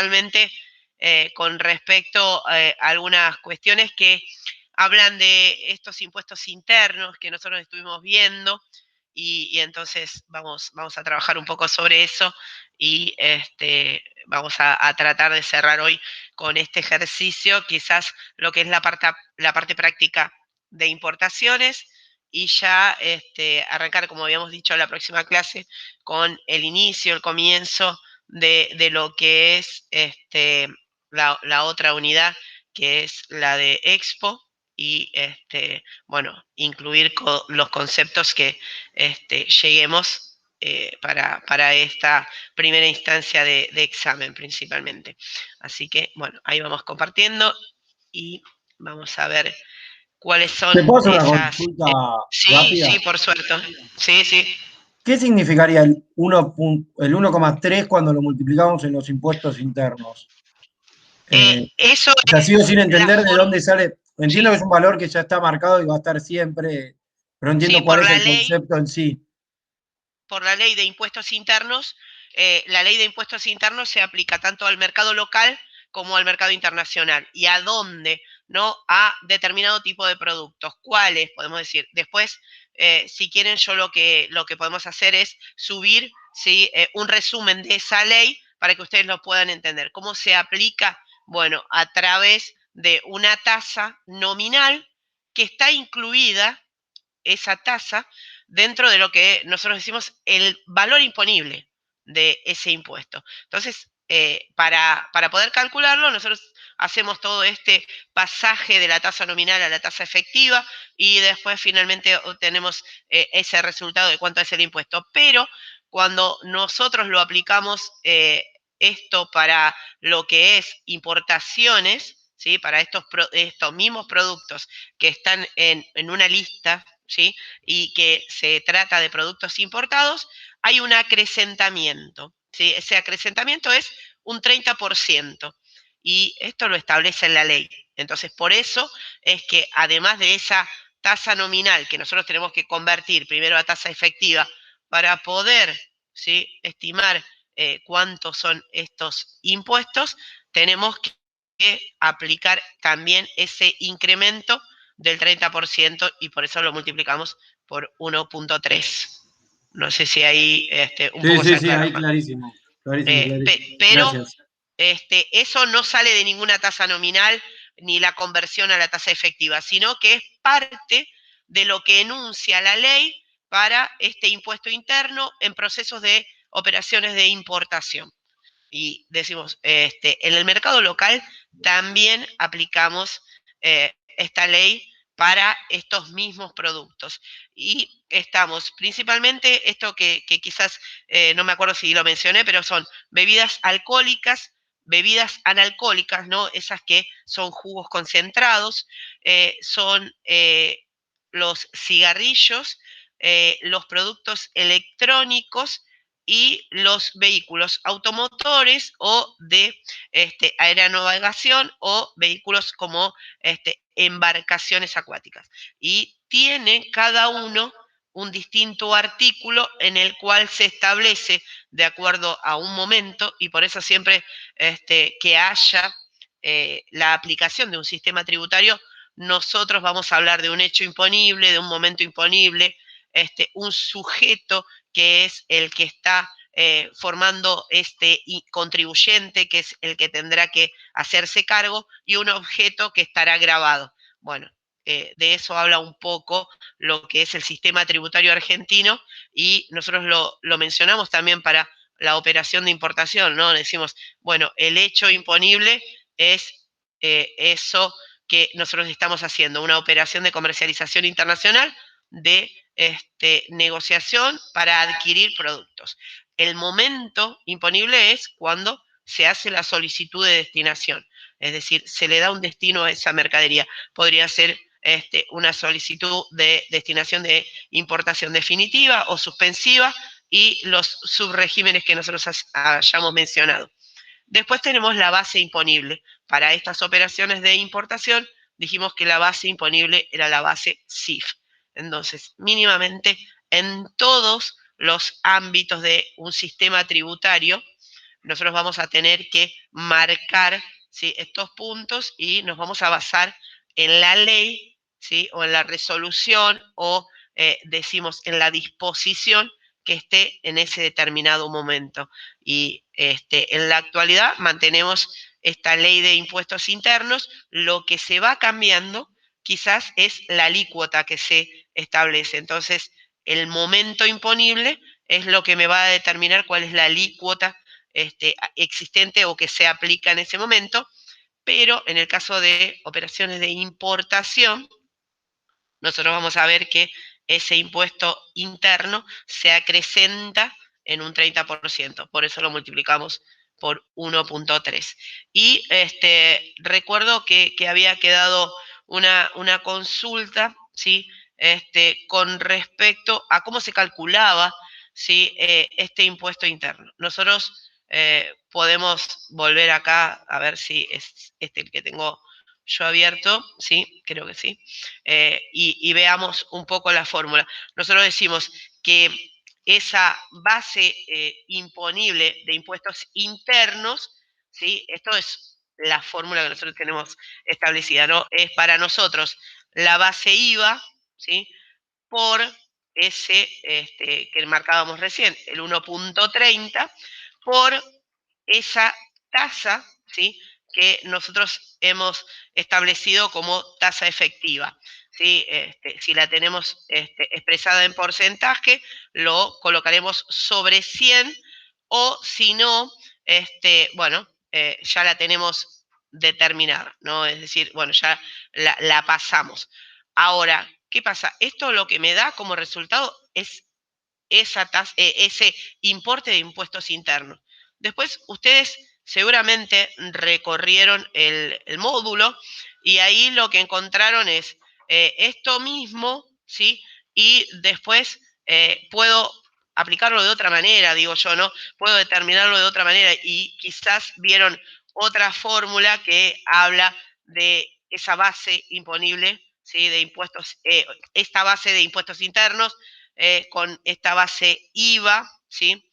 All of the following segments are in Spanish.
fundamentalmente con respecto a algunas cuestiones que hablan de estos impuestos internos que nosotros estuvimos viendo, y entonces vamos a trabajar un poco sobre eso, y vamos a tratar de cerrar hoy con este ejercicio, quizás lo que es la parte práctica de importaciones, y ya arrancar, como habíamos dicho, la próxima clase con el inicio, el comienzo de lo que es la otra unidad, que es la de Expo, y bueno, incluir los conceptos que lleguemos para esta primera instancia de examen principalmente. Así que, bueno, ahí vamos compartiendo y vamos a ver cuáles son ¿Te puedo hacer una esas... consulta sí, rápida? sí, por suerte. Sí, sí. ¿Qué significaría el 1,3 cuando lo multiplicamos en los impuestos internos? Eso O sea, sigo sin es la entender de forma... dónde sale. Entiendo Sí, que es un valor que ya está marcado y va a estar siempre, pero sí, entiendo cuál es el concepto en sí. por la ley de impuestos internos, la ley de impuestos internos se aplica tanto al mercado local como al mercado internacional. ¿Y a dónde? ¿No? A determinado tipo de productos. ¿Cuáles? Podemos decir. Después, si quieren, yo lo que podemos hacer es subir, ¿sí? Un resumen de esa ley para que ustedes lo puedan entender. ¿Cómo se aplica? Bueno, a través de una tasa nominal que está incluida, esa tasa, dentro de lo que nosotros decimos el valor imponible de ese impuesto. Entonces, para poder calcularlo, nosotros hacemos todo este pasaje de la tasa nominal a la tasa efectiva, y después finalmente obtenemos ese resultado de cuánto es el impuesto. Pero cuando nosotros lo aplicamos, esto para lo que es importaciones, ¿sí? Para estos mismos productos que están en una lista, ¿sí? Y que se trata de productos importados, hay un acrecentamiento, ¿sí? Ese acrecentamiento es un 30%, y esto lo establece en la ley. Entonces, por eso es que además de esa tasa nominal que nosotros tenemos que convertir primero a tasa efectiva para poder, ¿sí? Estimar cuántos son estos impuestos, tenemos que aplicar también ese incremento del 30%, y por eso lo multiplicamos por 1,3. No sé si ahí un Sí, poco se sí, sí, aclaró. ahí clarísimo. Clarísimo, clarísimo. Pero Gracias. eso no sale de ninguna tasa nominal ni la conversión a la tasa efectiva, sino que es parte de lo que enuncia la ley para este impuesto interno en procesos de operaciones de importación. Y decimos, en el mercado local también aplicamos esta ley para estos mismos productos. Y estamos principalmente, esto que quizás no me acuerdo si lo mencioné, pero son bebidas alcohólicas, bebidas analcohólicas, ¿no? Esas que son jugos concentrados, son los cigarrillos, los productos electrónicos y los vehículos automotores o de aeronavegación, o vehículos como embarcaciones acuáticas. Y tiene cada uno un distinto artículo en el cual se establece de acuerdo a un momento, y por eso siempre que haya la aplicación de un sistema tributario, nosotros vamos a hablar de un hecho imponible, de un momento imponible, un sujeto que es el que está formando este contribuyente, que es el que tendrá que hacerse cargo, y un objeto que estará grabado. Bueno, de eso habla un poco lo que es el sistema tributario argentino, y nosotros lo mencionamos también para la operación de importación, ¿no? Decimos, bueno, el hecho imponible es eso que nosotros estamos haciendo, una operación de comercialización internacional de negociación para adquirir productos. El momento imponible es cuando se hace la solicitud de destinación, es decir, se le da un destino a esa mercadería. Podría ser una solicitud de destinación de importación definitiva o suspensiva, y los subregímenes que nosotros hayamos mencionado. Después tenemos la base imponible. Para estas operaciones de importación dijimos que la base imponible era la base CIF. Entonces, mínimamente en todos los ámbitos de un sistema tributario, nosotros vamos a tener que marcar, ¿sí?, estos puntos y nos vamos a basar en la ley, ¿sí?, o en la resolución, o decimos en la disposición que esté en ese determinado momento. Y en la actualidad mantenemos esta ley de impuestos internos. Lo que se va cambiando quizás es la alícuota que se establece. Entonces, el momento imponible es lo que me va a determinar cuál es la alícuota existente o que se aplica en ese momento. Pero en el caso de operaciones de importación, nosotros vamos a ver que ese impuesto interno se acrecenta en un 30%, por eso lo multiplicamos por 1.3. Y recuerdo que había quedado una consulta, ¿sí?, con respecto a cómo se calculaba, ¿sí?, este impuesto interno. Nosotros podemos volver acá a ver si es el que tengo yo abierto, sí, creo que sí, y veamos un poco la fórmula. Nosotros decimos que esa base imponible de impuestos internos, ¿sí?, esto es la fórmula que nosotros tenemos establecida, ¿no? Es para nosotros la base IVA, ¿sí?, por ese que marcábamos recién, el 1.30, por esa tasa, ¿sí?, que nosotros hemos establecido como tasa efectiva, ¿sí? Si la tenemos expresada en porcentaje, lo colocaremos sobre 100, o si no, bueno, ya la tenemos determinada, ¿no? Es decir, bueno, ya la pasamos. Ahora, ¿qué pasa? Esto lo que me da como resultado es ese importe de impuestos internos. Después ustedes seguramente recorrieron el módulo y ahí lo que encontraron es esto mismo, ¿sí? Y después puedo aplicarlo de otra manera, digo yo, ¿no? Puedo determinarlo de otra manera, y quizás vieron otra fórmula que habla de esa base imponible, ¿sí?, de impuestos, esta base de impuestos internos, con esta base IVA, ¿sí?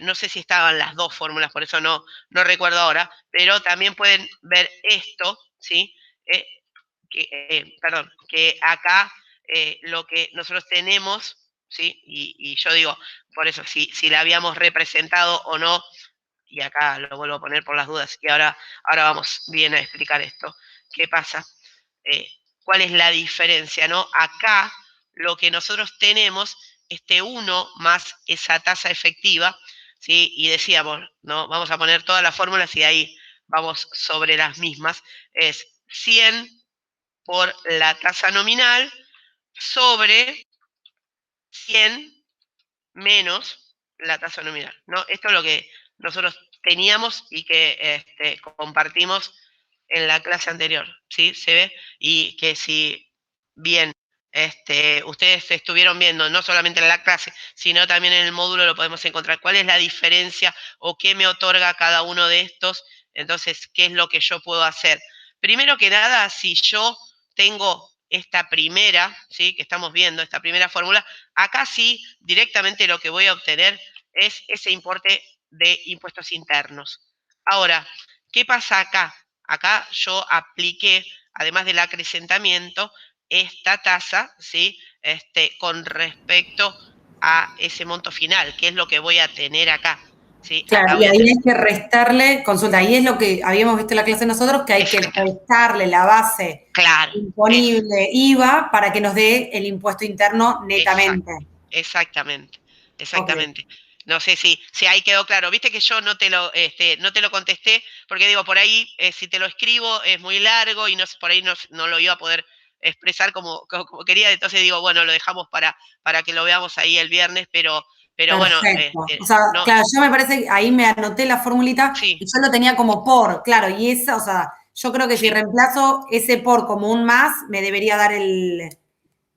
No sé si estaban las dos fórmulas, por eso no recuerdo ahora, pero también pueden ver esto, ¿sí? Perdón, que acá lo que nosotros tenemos, ¿sí? Y yo digo, por eso, si la habíamos representado o no, y acá lo vuelvo a poner por las dudas, y ahora vamos bien a explicar esto. ¿Qué pasa? Eh, ¿Cuál es la diferencia, no? Acá lo que nosotros tenemos, 1 más esa tasa efectiva, ¿sí? Y decíamos, ¿no? Vamos a poner todas las fórmulas y ahí vamos sobre las mismas. Es 100 por la tasa nominal sobre 100 menos la tasa nominal, ¿no? Esto es lo que nosotros teníamos y que compartimos en la clase anterior, ¿sí? ¿Se ve? Y que si bien ustedes estuvieron viendo no solamente en la clase, sino también en el módulo, lo podemos encontrar. ¿Cuál es la diferencia o qué me otorga cada uno de estos? Entonces, ¿qué es lo que yo puedo hacer? Primero que nada, si yo tengo esta primera, ¿sí?, que estamos viendo, esta primera fórmula, acá sí, directamente lo que voy a obtener es ese importe de impuestos internos. Ahora, ¿qué pasa acá? Acá yo apliqué, además del acrecentamiento, esta tasa, ¿sí?, con respecto a ese monto final, que es lo que voy a tener acá, ¿sí? Claro, Acá y voy a ahí tener... hay que restarle, consulta, ahí es lo que habíamos visto en la clase nosotros, que hay que Exactamente. restarle la base Claro, imponible IVA para que nos dé el impuesto interno netamente. exactamente, Ok, exactamente. No sé si ahí quedó claro. Viste que yo no te lo contesté, porque digo, por ahí, si te lo escribo es muy largo y no, por ahí no lo iba a poder expresar como quería. Entonces digo, bueno, lo dejamos para que lo veamos ahí el viernes, pero bueno, perfecto. O sea, no, claro, yo me parece que ahí me anoté la formulita y sí, yo lo tenía como por, claro, y esa, o sea, yo creo que si sí, reemplazo ese por como un más, me debería dar el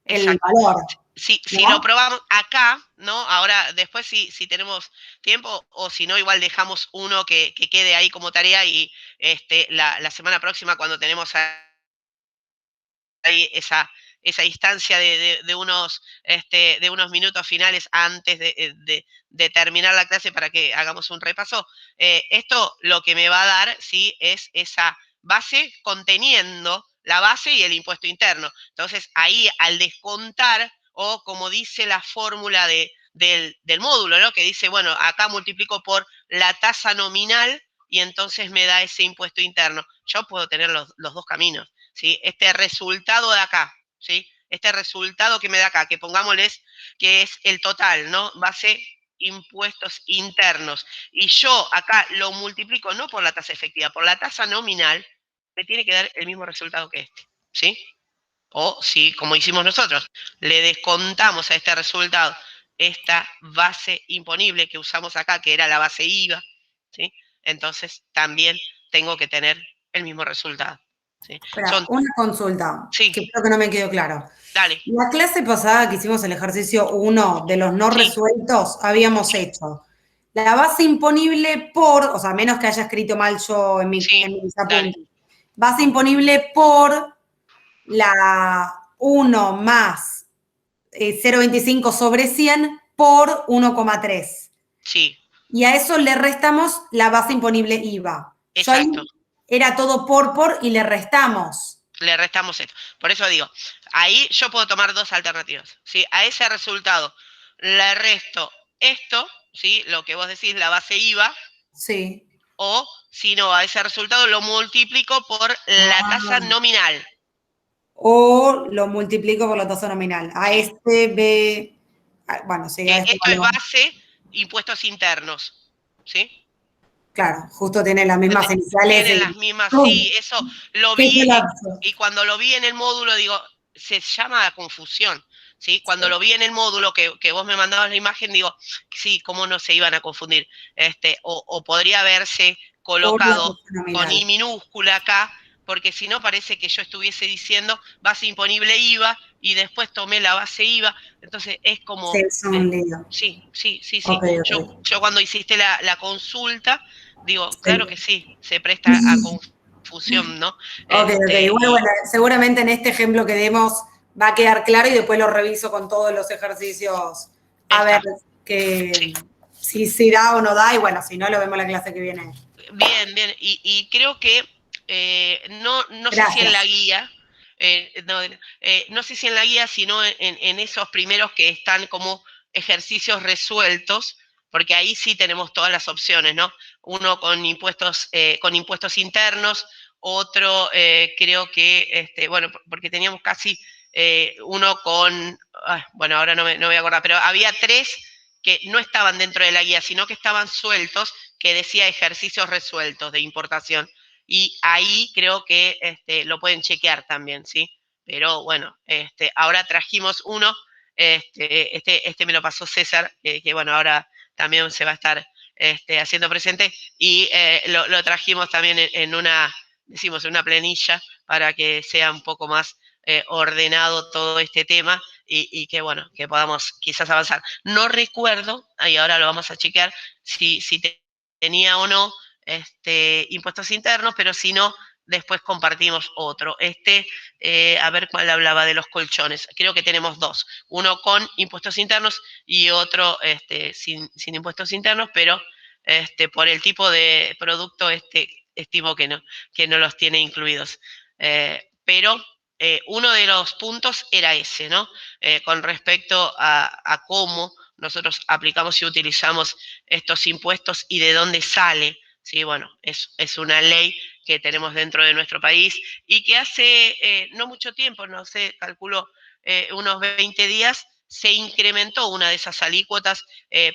exacto. valor, Si lo ¿no? probamos acá, ¿no? Ahora, después si tenemos tiempo, o si no, igual dejamos uno que quede ahí como tarea, y la semana próxima, cuando tenemos ahí esa instancia de unos minutos finales antes de terminar la clase para que hagamos un repaso. Esto lo que me va a dar, ¿sí?, es esa base conteniendo la base y el impuesto interno. Entonces, ahí al descontar, o como dice la fórmula del módulo, ¿no?, que dice, bueno, acá multiplico por la tasa nominal y entonces me da ese impuesto interno. Yo puedo tener los dos caminos, ¿sí? Este resultado de acá, ¿sí? Este resultado que me da acá, que pongámosles que es el total, ¿no? Base impuestos internos. Y yo acá lo multiplico no por la tasa efectiva, por la tasa nominal, me tiene que dar el mismo resultado que este, ¿sí? O si, como hicimos nosotros, le descontamos a este resultado esta base imponible que usamos acá, que era la base IVA, ¿sí? Entonces también tengo que tener el mismo resultado, ¿sí? Espera, una consulta, Sí, que creo que no me quedó claro. dale. La clase pasada que hicimos el ejercicio 1 de los no Sí. resueltos, habíamos hecho la base imponible por, o sea, menos que haya escrito mal yo en mis dale. apuntes, base imponible por la 1 más 0,25 sobre 100 por 1,3. Sí, Y a eso le restamos la base imponible IVA. Yo ahí exacto. era todo por y le restamos. Le restamos esto. Por eso digo, ahí yo puedo tomar dos alternativas, ¿sí? A ese resultado le resto esto, ¿sí?, lo que vos decís, la base IVA, Sí. o si no, a ese resultado lo multiplico por la tasa nominal. O lo multiplico por la tasa nominal. A Sí. este B, bueno, sí, a este Esto es valor. base, impuestos internos, ¿sí? Claro, justo tiene las mismas iniciales. Tienen las mismas, ¡Pum! sí, eso lo ¡Qué vi, colapso! y cuando lo vi en el módulo, digo, se llama confusión, ¿sí? Cuando lo vi en el módulo que vos me mandabas la imagen, digo, sí, cómo no se iban a confundir, o podría haberse Por la colocado tasa con nominal. I minúscula acá, porque si no parece que yo estuviese diciendo base imponible IVA y después tomé la base IVA, entonces es como... Sí, es un lío. Sí. Ok, Yo cuando hiciste la consulta, digo, claro sí. que sí, se presta a confusión, ¿no? Ok. Igual, bueno, seguramente en este ejemplo que demos va a quedar claro y después lo reviso con todos los ejercicios a ver Sí. si da o no da, y bueno, si no, lo vemos la clase que viene. Bien. Y creo que no sé si en la Gracias. guía, no sé si en la guía, sino en esos primeros que están como ejercicios resueltos, porque ahí sí tenemos todas las opciones, ¿no? Uno con impuestos internos, otro creo que, bueno, porque teníamos casi uno con, bueno, ahora no me voy a acordar, pero había 3 que no estaban dentro de la guía, sino que estaban sueltos, que decía ejercicios resueltos de importación. Y ahí creo que lo pueden chequear también, ¿sí? Pero bueno, ahora trajimos uno, este me lo pasó César, que bueno, ahora también se va a estar haciendo presente, y lo trajimos también en una, decimos, en una planilla para que sea un poco más ordenado todo este tema y que bueno, que podamos quizás avanzar. No recuerdo, y ahora lo vamos a chequear, si tenía o no impuestos internos, pero si no, después compartimos otro. A ver cuál hablaba de los colchones. Creo que tenemos 2. Uno con impuestos internos y otro sin impuestos internos, pero por el tipo de producto estimo que no los tiene incluidos. Pero uno de los puntos era ese, ¿no? Con respecto a cómo nosotros aplicamos y utilizamos estos impuestos y de dónde sale. Sí, bueno, es una ley que tenemos dentro de nuestro país y que hace no mucho tiempo, no sé, calculo unos 20 días, se incrementó una de esas alícuotas,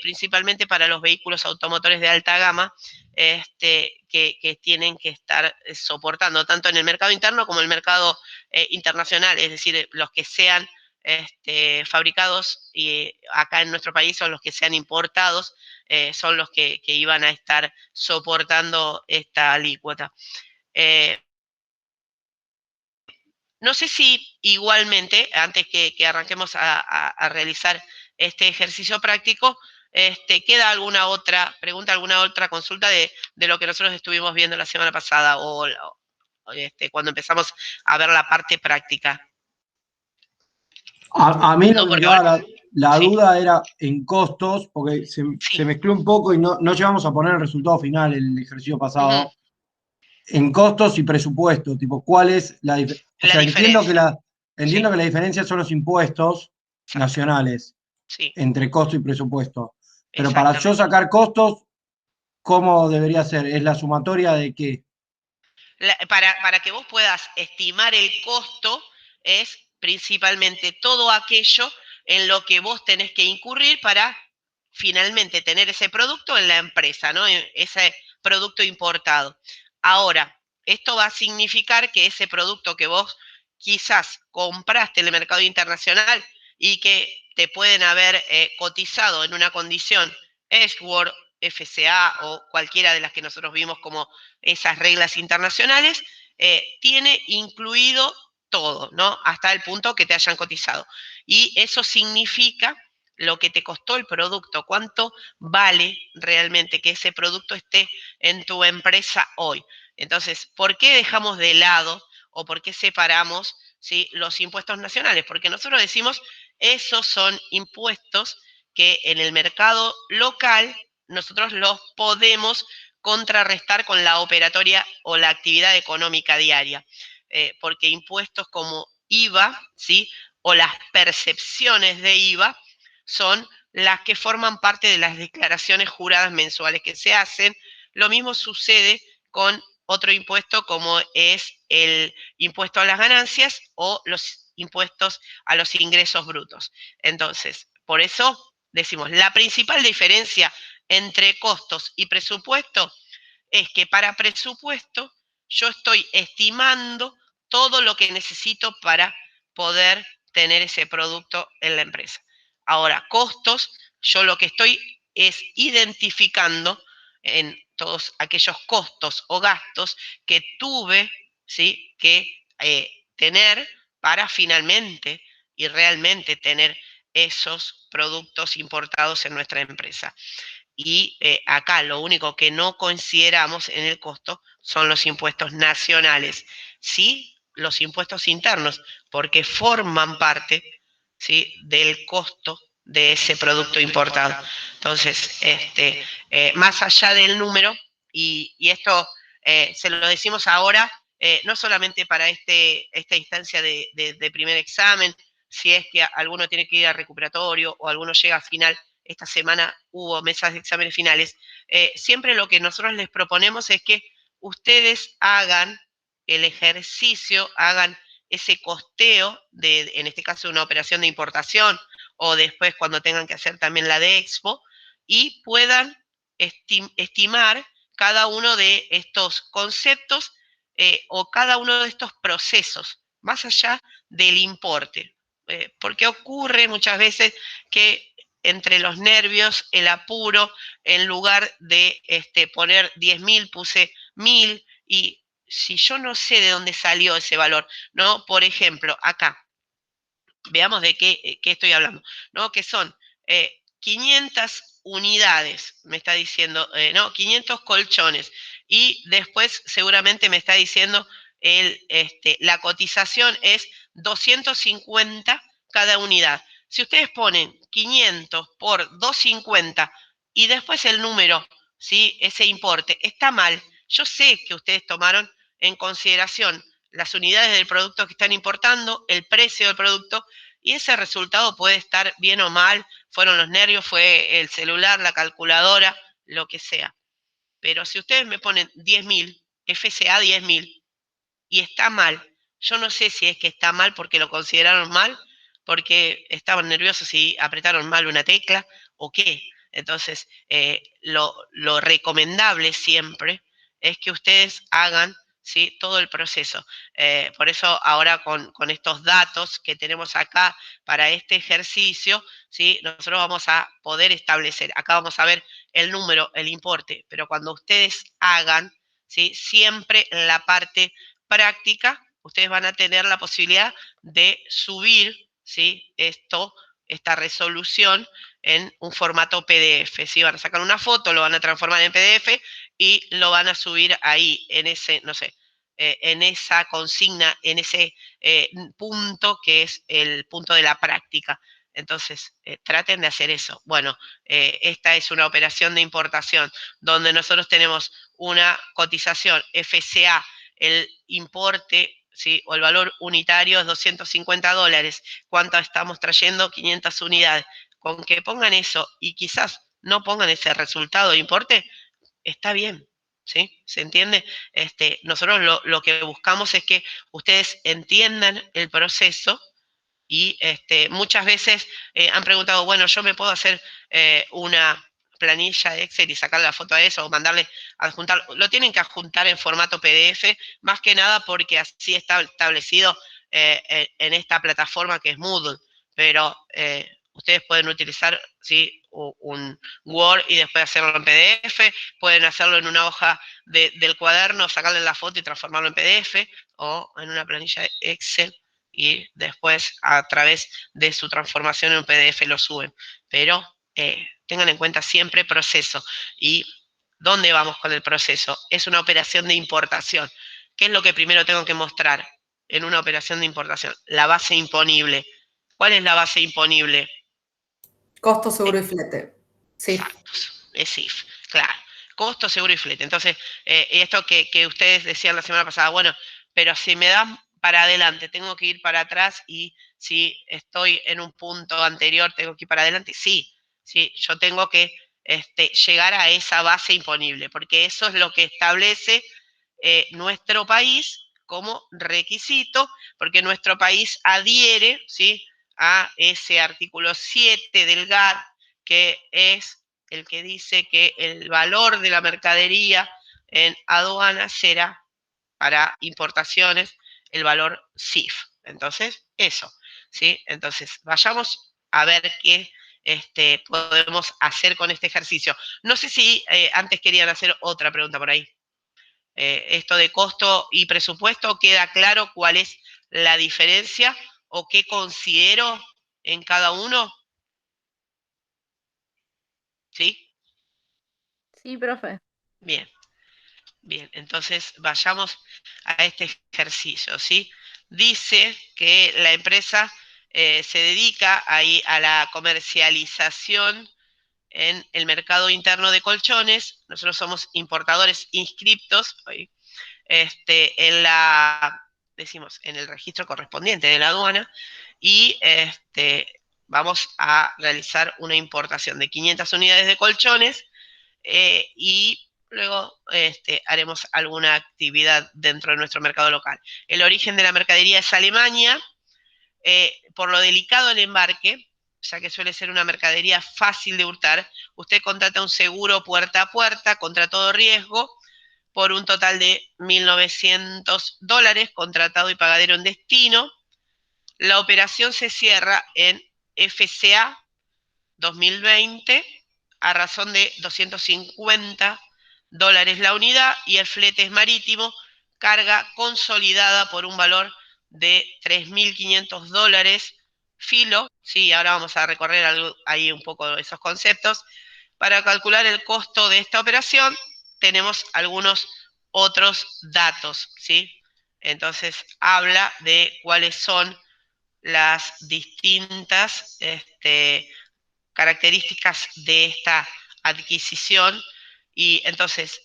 principalmente para los vehículos automotores de alta gama, que tienen que estar soportando tanto en el mercado interno como en el mercado internacional, es decir, los que sean fabricados acá en nuestro país son los que sean importados, son los que iban a estar soportando esta alícuota. No sé si igualmente, antes que arranquemos a realizar este ejercicio práctico, queda alguna otra pregunta, alguna otra consulta de lo que nosotros estuvimos viendo la semana pasada o cuando empezamos a ver la parte práctica. A mí lo No que me porque quedaba la sí, duda era en costos, porque se sí. mezcló un poco y no llegamos a poner el resultado final el ejercicio Ujú. pasado. En costos y presupuesto, tipo, ¿cuál es la diferencia? O La sea, diferencia. entiendo Sí, que la diferencia son los impuestos exacto. nacionales Sí, entre costo y presupuesto. Pero para yo exactamente. sacar costos, ¿cómo debería ser? ¿Es la sumatoria de qué? Para que vos puedas estimar el costo, es principalmente todo aquello en lo que vos tenés que incurrir para finalmente tener ese producto en la empresa, ¿no? Ese producto importado. Ahora, esto va a significar que ese producto que vos quizás compraste en el mercado internacional y que te pueden haber cotizado en una condición Edgeworth, FCA o cualquiera de las que nosotros vimos como esas reglas internacionales, tiene incluido todo, ¿no? Hasta el punto que te hayan cotizado. Y eso significa lo que te costó el producto, cuánto vale realmente que ese producto esté en tu empresa hoy. Entonces, ¿por qué dejamos de lado o por qué separamos, ¿sí?, los impuestos nacionales? Porque nosotros decimos, esos son impuestos que en el mercado local nosotros los podemos contrarrestar con la operatoria o la actividad económica diaria, porque impuestos como IVA, ¿sí?, o las percepciones de IVA son las que forman parte de las declaraciones juradas mensuales que se hacen. Lo mismo sucede con otro impuesto como es el impuesto a las ganancias o los impuestos a los ingresos brutos. Entonces, por eso decimos, la principal diferencia entre costos y presupuesto es que para presupuesto yo estoy estimando todo lo que necesito para poder tener ese producto en la empresa. Ahora, costos, yo lo que estoy es identificando en todos aquellos costos o gastos que tuve, ¿sí?, que tener para finalmente y realmente tener esos productos importados en nuestra empresa. Y acá lo único que no consideramos en el costo son los impuestos nacionales, sí los impuestos internos, porque forman parte, ¿sí?, del costo de ese producto importado. Entonces, más allá del número, y esto se lo decimos ahora, no solamente para esta instancia de primer examen, si es que alguno tiene que ir a recuperatorio o alguno llega a final. Esta semana hubo mesas de exámenes finales. Siempre lo que nosotros les proponemos es que ustedes hagan el ejercicio, hagan ese costeo en este caso, una operación de importación o después cuando tengan que hacer también la de Expo y puedan estimar cada uno de estos conceptos o cada uno de estos procesos, más allá del importe. Porque ocurre muchas veces que entre los nervios, el apuro, en lugar de poner 10.000, puse 1.000, y si yo no sé de dónde salió ese valor, ¿no? Por ejemplo, acá, veamos de qué estoy hablando, ¿no? Que son 500 unidades, me está diciendo, no, 500 colchones, y después seguramente me está diciendo la cotización es 250 cada unidad. Si ustedes ponen 500 por 250 y después el número, ¿sí?, ese importe, está mal. Yo sé que ustedes tomaron en consideración las unidades del producto que están importando, el precio del producto, y ese resultado puede estar bien o mal, fueron los nervios, fue el celular, la calculadora, lo que sea. Pero si ustedes me ponen 10.000, FCA 10.000, y está mal, yo no sé si es que está mal porque lo consideraron mal, porque estaban nerviosos y apretaron mal una tecla, o qué. Entonces, lo recomendable siempre es que ustedes hagan, ¿sí?, todo el proceso. Por eso ahora con estos datos que tenemos acá para este ejercicio, ¿sí?, nosotros vamos a poder establecer, acá vamos a ver el número, el importe, pero cuando ustedes hagan, ¿sí?, siempre en la parte práctica, ustedes van a tener la posibilidad de subir, ¿sí?, esta resolución en un formato PDF. ¿Sí? Van a sacar una foto, lo van a transformar en PDF y lo van a subir ahí en ese, no sé, en esa consigna, en ese punto que es el punto de la práctica. Entonces, traten de hacer eso. Bueno, esta es una operación de importación donde nosotros tenemos una cotización FCA, el importe, ¿sí?, o el valor unitario es $250. ¿Cuánto estamos trayendo? 500 unidades. Con que pongan eso y quizás no pongan ese resultado de importe, está bien, ¿sí? ¿Se entiende? Nosotros lo que buscamos es que ustedes entiendan el proceso y muchas veces han preguntado, bueno, yo me puedo hacer una planilla de Excel y sacar la foto a eso o mandarle a adjuntar. Lo tienen que adjuntar en formato PDF, más que nada porque así está establecido en esta plataforma que es Moodle, pero ustedes pueden utilizar, ¿sí?, un Word y después hacerlo en PDF, pueden hacerlo en una hoja del cuaderno, sacarle la foto y transformarlo en PDF o en una planilla de Excel y después a través de su transformación en un PDF lo suben. Pero tengan en cuenta siempre proceso. ¿Y dónde vamos con el proceso? Es una operación de importación. ¿Qué es lo que primero tengo que mostrar en una operación de importación? La base imponible. ¿Cuál es la base imponible? Costo, seguro y flete. Sí. Exacto, es SIF, claro. Costo, seguro y flete. Entonces, esto que ustedes decían la semana pasada, bueno, pero si me dan para adelante, tengo que ir para atrás y si estoy en un punto anterior, tengo que ir para adelante. Sí, sí, yo tengo que llegar a esa base imponible, porque eso es lo que establece nuestro país como requisito, porque nuestro país adhiere, ¿sí?, a ese artículo 7 del GATT, que es el que dice que el valor de la mercadería en aduana será para importaciones el valor CIF. Entonces, eso, ¿sí? Entonces, vayamos a ver qué podemos hacer con este ejercicio. No sé si antes querían hacer otra pregunta por ahí. Esto de costo y presupuesto, ¿queda claro cuál es la diferencia o qué considero en cada uno? ¿Sí? Sí, profe. Bien, bien. Entonces vayamos a este ejercicio, ¿sí? Dice que la empresa se dedica ahí a la comercialización en el mercado interno de colchones. Nosotros somos importadores inscriptos decimos, en el registro correspondiente de la aduana y vamos a realizar una importación de 500 unidades de colchones y luego haremos alguna actividad dentro de nuestro mercado local. El origen de la mercadería es Alemania, por lo delicado del embarque, ya que suele ser una mercadería fácil de hurtar, usted contrata un seguro puerta a puerta contra todo riesgo por un total de $1.900 contratado y pagadero en destino. La operación se cierra en FCA 2020 a razón de $250 la unidad y el flete es marítimo, carga consolidada por un valor de $3.500 filo. Sí, ahora vamos a recorrer ahí un poco esos conceptos. Para calcular el costo de esta operación tenemos algunos otros datos, ¿sí? Entonces habla de cuáles son las distintas características de esta adquisición. Y entonces,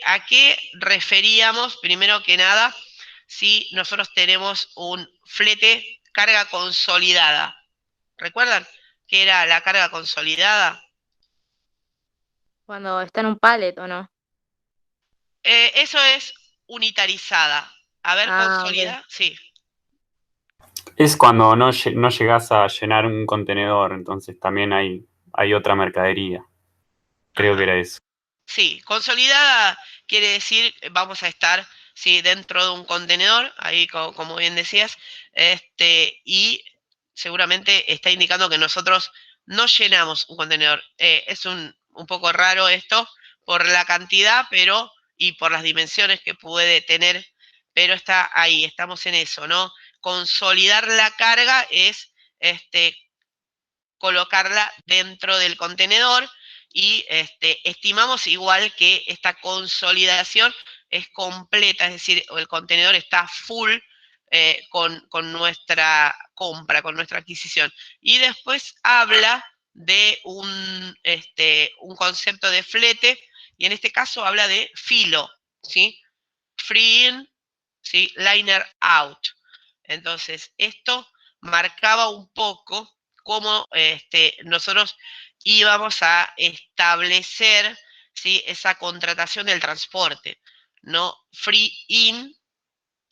¿a qué referíamos? Primero que nada, si nosotros tenemos un flete carga consolidada. ¿Recuerdan qué era la carga consolidada? Cuando está en un pallet, ¿o no? Eso es unitarizada. A ver, Ah, ok. consolidada, sí. Es cuando no llegas a llenar un contenedor, entonces también hay otra mercadería. Creo que era eso. Sí, consolidada quiere decir vamos a estar, sí, dentro de un contenedor, ahí como bien decías, y seguramente está indicando que nosotros no llenamos un contenedor. Es un poco raro esto por la cantidad, pero y por las dimensiones que puede tener, pero está ahí, estamos en eso, ¿no? Consolidar la carga es colocarla dentro del contenedor y estimamos igual que esta consolidación es completa, es decir, el contenedor está full con nuestra compra, con nuestra adquisición. Y después habla de un concepto de flete, y en este caso habla de filo, ¿sí? Free in, ¿sí? Liner out. Entonces, esto marcaba un poco cómo nosotros íbamos a establecer, ¿sí? Esa contratación del transporte, ¿no? Free in,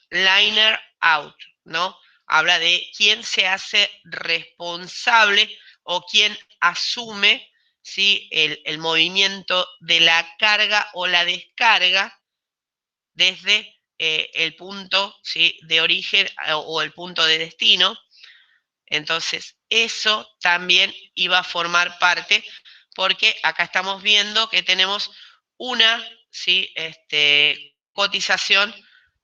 liner out, ¿no? Habla de quién se hace responsable o quién asume, ¿sí? el movimiento de la carga o la descarga desde el punto, ¿sí? de origen o el punto de destino. Entonces, eso también iba a formar parte, porque acá estamos viendo que tenemos una, ¿sí? Cotización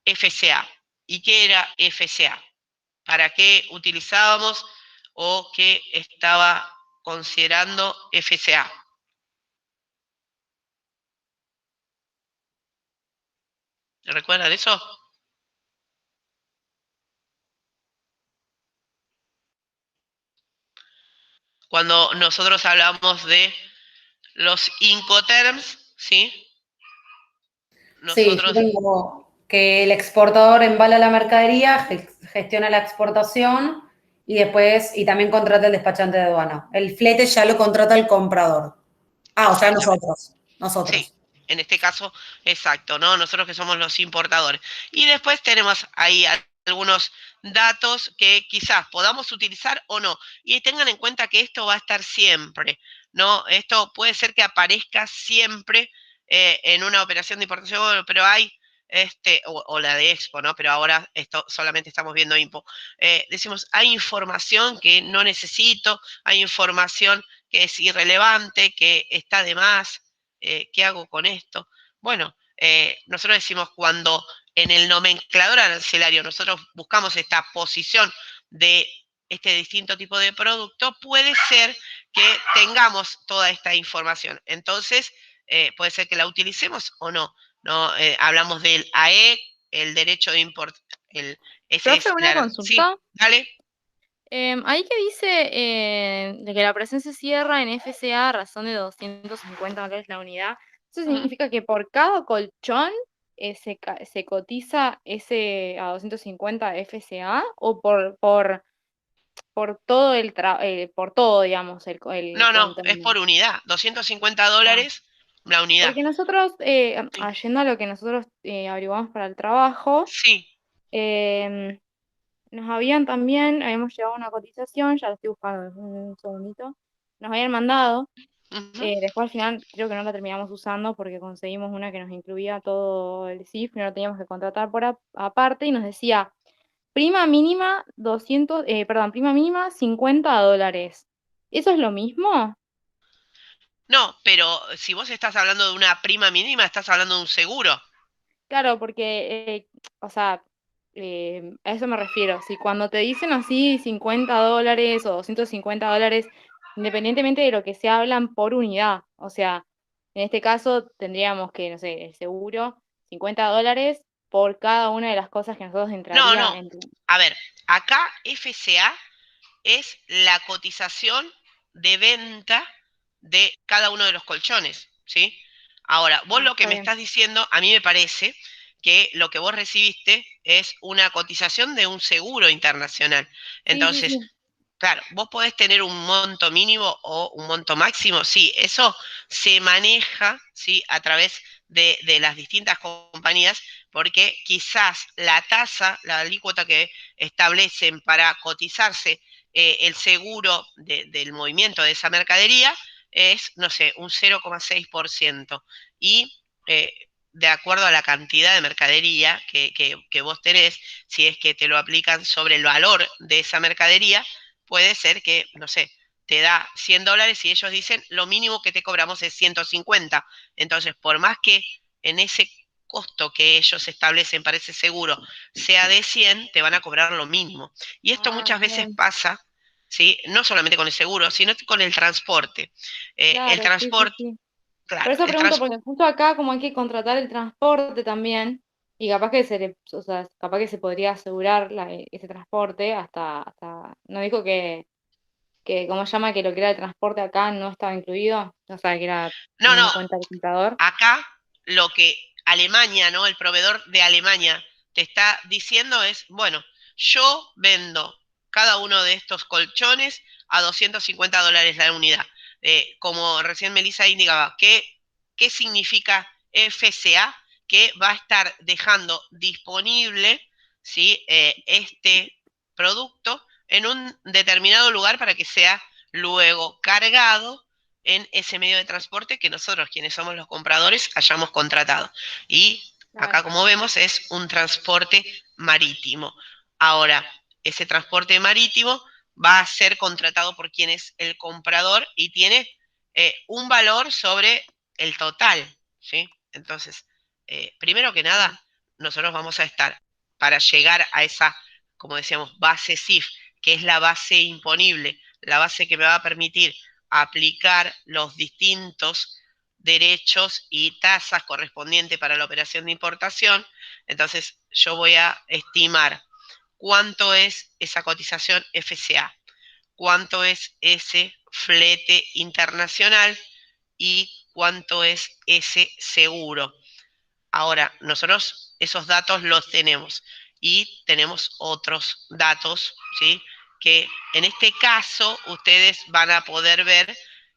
FCA. ¿Y qué era FCA? ¿Para qué utilizábamos o qué estaba considerando FCA? ¿Recuerdan eso? Cuando nosotros hablamos de los Incoterms, ¿sí? Sí, yo Nosotros, tengo que el exportador embala la mercadería, gestiona la exportación y después, y también contrata el despachante de aduana. El flete ya lo contrata el comprador. Ah, o sea, exactamente, sí, nosotros. en este caso, exacto, ¿no? Nosotros que somos los importadores. Y después tenemos ahí algunos datos que quizás podamos utilizar o no. Y tengan en cuenta que esto va a estar siempre, ¿no? Esto puede ser que aparezca siempre en una operación de importación, pero hay, o la de Expo, ¿no? Pero ahora esto solamente estamos viendo Impo. Decimos, hay información que no necesito, hay información que es irrelevante, que está de más, ¿qué hago con esto? Bueno, nosotros decimos cuando en el nomenclador arancelario nosotros buscamos esta posición de este distinto tipo de producto, puede ser que tengamos toda esta información. Entonces, puede ser que la utilicemos o no. ¿No? Hablamos del AE, el derecho de import, ese Profe, es una sí, consulta. dale. Ahí que dice de que la operación se cierra en FCA a razón de 250 dólares la unidad. ¿Eso Ujú. significa que por cada colchón se cotiza ese a 250 FCA o por todo por todo, digamos, el No, no, es contenedor? por unidad, 250 Ah, dólares la unidad. porque nosotros, Sí, yendo a lo que nosotros averiguamos para el trabajo, sí. em, nos habían también, habíamos llevado una cotización, ya la estoy buscando, un segundito. Nos habían mandado, Ujú. después al final creo que no la terminamos usando porque conseguimos una que nos incluía todo el CIF, no lo teníamos que contratar por aparte y nos decía prima mínima 200, prima mínima 50 dólares. ¿Eso es lo mismo? No, pero si vos estás hablando de una prima mínima, estás hablando de un seguro. Claro, porque, o sea, a eso me refiero. Si cuando te dicen así 50 dólares o 250 dólares, independientemente de lo que se hablan por unidad, o sea, en este caso tendríamos que, no sé, el seguro, 50 dólares por cada una de las cosas que nosotros No, entraría no. A ver, acá FCA es la cotización de venta de cada uno de los colchones, ¿sí? Ahora, vos Ah, lo que está me bien. estás diciendo, a mí me parece que lo que vos recibiste es una cotización de un seguro internacional. Sí, sí, Entonces, sí. claro, vos podés tener un monto mínimo o un monto máximo, sí, eso se maneja, ¿sí? A través de las distintas compañías, porque quizás la tasa, la alícuota que establecen para cotizarse el seguro del movimiento de esa mercadería es, no sé, un 0,6%. Y de acuerdo a la cantidad de mercadería que vos tenés, si es que te lo aplican sobre el valor de esa mercadería, puede ser que, no sé, te da 100 dólares y ellos dicen lo mínimo que te cobramos es 150. Entonces, por más que en ese costo que ellos establecen para ese seguro sea de 100, te van a cobrar lo mínimo. Y esto Ah, muchas veces bien. pasa, ¿sí? No solamente con el seguro, sino con el transporte. El Claro, sí, sí, transporte, sí. Claro, Por eso el pregunto, trans- porque justo acá como hay que contratar el transporte también, y capaz que o sea, capaz que se podría asegurar ese transporte no dijo que, ¿cómo se llama? Que lo que era el transporte acá no estaba incluido, o sea, que era no, teniendo no, en cuenta el comprador. acá lo que Alemania, ¿no? El proveedor de Alemania te está diciendo es, bueno, yo vendo cada uno de estos colchones a $250 la unidad. Como recién Melissa indicaba, ¿qué significa FCA? Que va a estar dejando disponible, ¿sí? Este producto en un determinado lugar para que sea luego cargado en ese medio de transporte que nosotros, quienes somos los compradores, hayamos contratado. Y acá, Claro. como vemos, es un transporte marítimo. Ahora, ese transporte marítimo va a ser contratado por quien es el comprador y tiene un valor sobre el total, ¿sí? Entonces, primero que nada, nosotros vamos a estar, para llegar a esa, como decíamos, base CIF, que es la base imponible, la base que me va a permitir aplicar los distintos derechos y tasas correspondientes para la operación de importación. Entonces, yo voy a estimar cuánto es esa cotización FCA, cuánto es ese flete internacional y cuánto es ese seguro. Ahora, nosotros esos datos los tenemos y tenemos otros datos, ¿sí? Que en este caso ustedes van a poder ver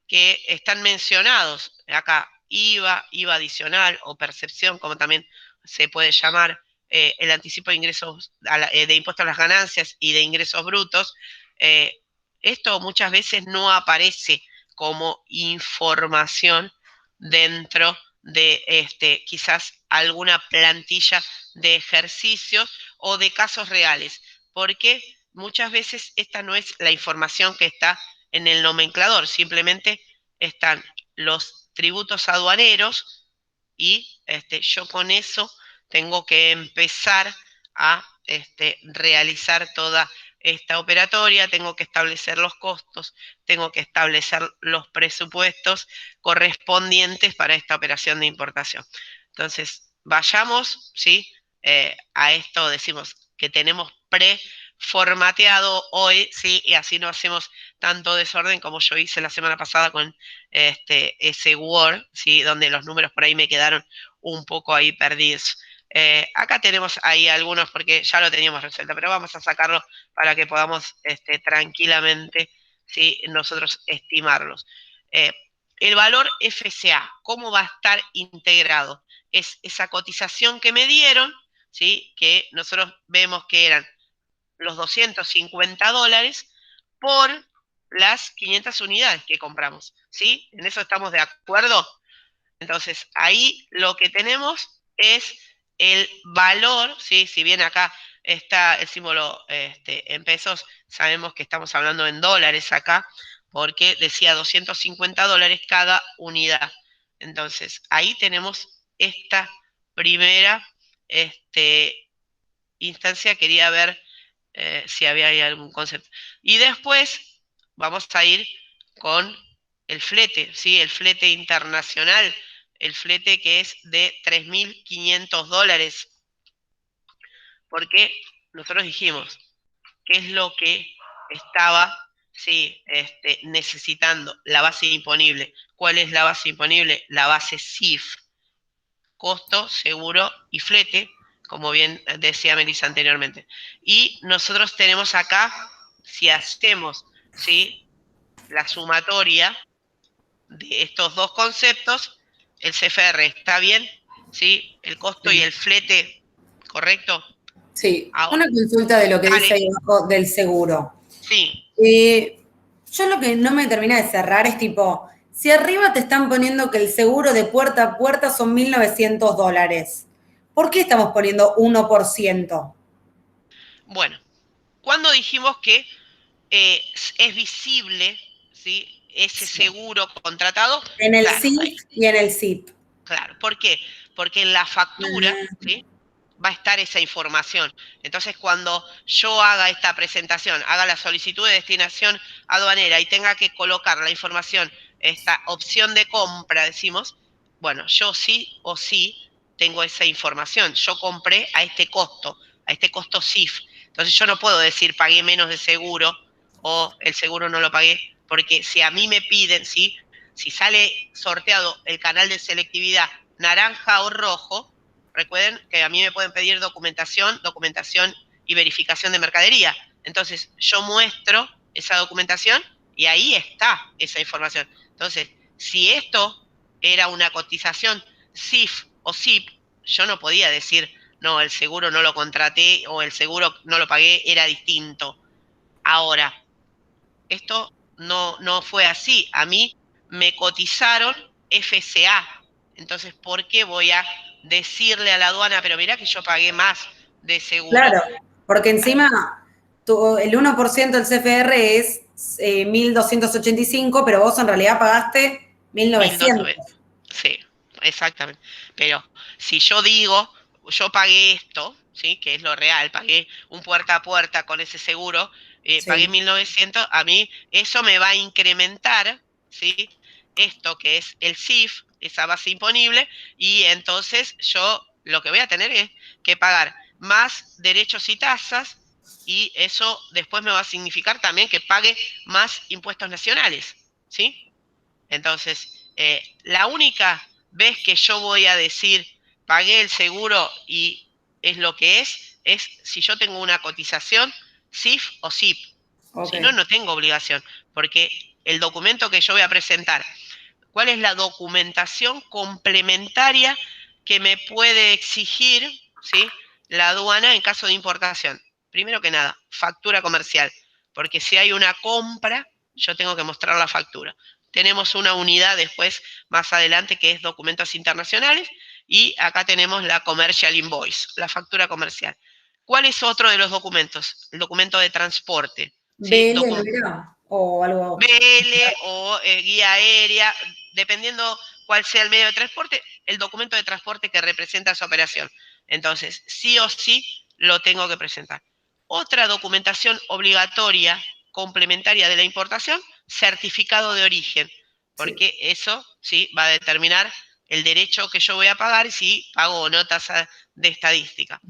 que están mencionados acá IVA adicional o percepción, como también se puede llamar, el anticipo de ingresos, de impuestos a las ganancias y de ingresos brutos. Eh, Esto muchas veces no aparece como información dentro de quizás alguna plantilla de ejercicios o de casos reales, porque muchas veces esta no es la información que está en el nomenclador, simplemente están los tributos aduaneros y yo con eso tengo que empezar a realizar toda esta operatoria, tengo que establecer los costos, tengo que establecer los presupuestos correspondientes para esta operación de importación. Entonces, vayamos, ¿sí? A esto decimos que tenemos preformateado hoy, ¿sí? Y así no hacemos tanto desorden como yo hice la semana pasada con ese Word, ¿sí? Donde los números por ahí me quedaron un poco ahí perdidos. Acá tenemos ahí algunos porque ya lo teníamos resuelto, pero vamos a sacarlo para que podamos tranquilamente, ¿sí? Nosotros estimarlos. El valor FCA, ¿cómo va a estar integrado? Es esa cotización que me dieron, ¿sí? Que nosotros vemos que eran los $250 por las 500 unidades que compramos, ¿sí? ¿En eso estamos de acuerdo? Entonces, ahí lo que tenemos es el valor, ¿sí? Si bien acá está el símbolo en pesos, sabemos que estamos hablando en dólares acá, porque decía $250 cada unidad. Entonces, ahí tenemos esta primera instancia. Quería ver si había ahí algún concepto. Y después vamos a ir con el flete, ¿sí? El flete internacional, el flete que es de $3.500, porque nosotros dijimos qué es lo que estaba, sí, necesitando la base imponible. ¿Cuál es la base imponible? La base CIF, costo, seguro y flete, como bien decía Melissa anteriormente. Y nosotros tenemos acá, si hacemos, ¿sí?, la sumatoria de estos dos conceptos, el CFR está bien, ¿sí? El costo y el flete, ¿correcto? Sí, Ahora, una consulta de lo que dice dale, ahí abajo del seguro. sí. Yo lo que no me termina de cerrar es tipo, si arriba te están poniendo que el seguro de puerta a puerta son $1.900, ¿por qué estamos poniendo 1%? Bueno, cuando dijimos que es visible, ¿sí?, ese seguro contratado, En el claro, CIF y en el SIP. claro. ¿Por qué? Porque en la factura, Ah, ¿sí?, va a estar esa información. Entonces, cuando yo haga esta presentación, haga la solicitud de destinación aduanera y tenga que colocar la información esta opción de compra, decimos, bueno, yo sí o sí tengo esa información. Yo compré a este costo SIF. Entonces yo no puedo decir pagué menos de seguro o el seguro no lo pagué, porque si a mí me piden, ¿sí? Si sale sorteado el canal de selectividad naranja o rojo, recuerden que a mí me pueden pedir documentación y verificación de mercadería. Entonces yo muestro esa documentación y ahí está esa información. Entonces, si esto era una cotización SIF o SIP, yo no podía decir, no, el seguro no lo contraté o el seguro no lo pagué, era distinto. Ahora, esto no fue así. A mí me cotizaron FCA. Entonces, ¿por qué voy a decirle a la aduana, pero mirá que yo pagué más de seguro? Claro, porque encima el 1% del CFR es 1.285, pero vos en realidad pagaste 1.900. Sí, exactamente. Pero si yo digo, yo pagué esto, ¿sí? Que es lo real, pagué un puerta a puerta con ese seguro, pagué 1.900, a mí eso me va a incrementar, ¿sí? Esto que es el SIF, esa base imponible, y entonces yo lo que voy a tener es que pagar más derechos y tasas, y eso después me va a significar también que pague más impuestos nacionales, ¿sí? Entonces, la única vez que yo voy a decir pagué el seguro y es lo que es si yo tengo una cotización SIF o SIP. Okay. Si no, no tengo obligación, porque el documento que yo voy a presentar, ¿cuál es la documentación complementaria que me puede exigir, ¿sí? La aduana en caso de importación? Primero que nada, factura comercial, porque si hay una compra, yo tengo que mostrar la factura. Tenemos una unidad después, más adelante, que es documentos internacionales, y acá tenemos la commercial invoice, la factura comercial. ¿Cuál es otro de los documentos? El documento de transporte. ¿Sí? BL, ¿no era? O algo. BL o guía aérea, dependiendo cuál sea el medio de transporte, el documento de transporte que representa esa operación. Entonces, sí o sí lo tengo que presentar. Otra documentación obligatoria complementaria de la importación, certificado de origen, porque eso sí va a determinar el derecho que yo voy a pagar si pago o no tasa de estadística.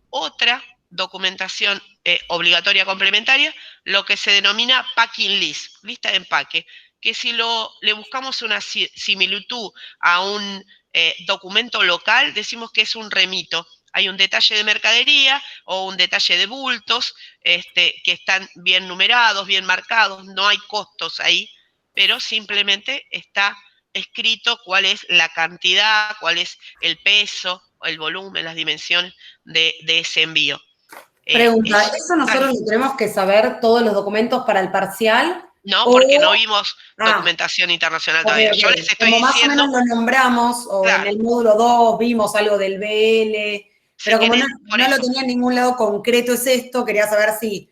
Otra documentación obligatoria complementaria, lo que se denomina packing list, lista de empaque, que si le buscamos una similitud a un documento local, decimos que es un remito. Hay un detalle de mercadería o un detalle de bultos que están bien numerados, bien marcados, no hay costos ahí, pero simplemente está escrito cuál es la cantidad, cuál es el peso, el volumen, las dimensiones de ese envío. Pregunta, ¿eso nosotros lo tenemos que saber todos los documentos para el parcial? No, porque no vimos documentación internacional todavía. Okay. Yo les estoy como más diciendo... o menos lo nombramos, o claro, en el módulo 2 vimos algo del BL, pero si como no lo tenía en ningún lado concreto es esto, quería saber si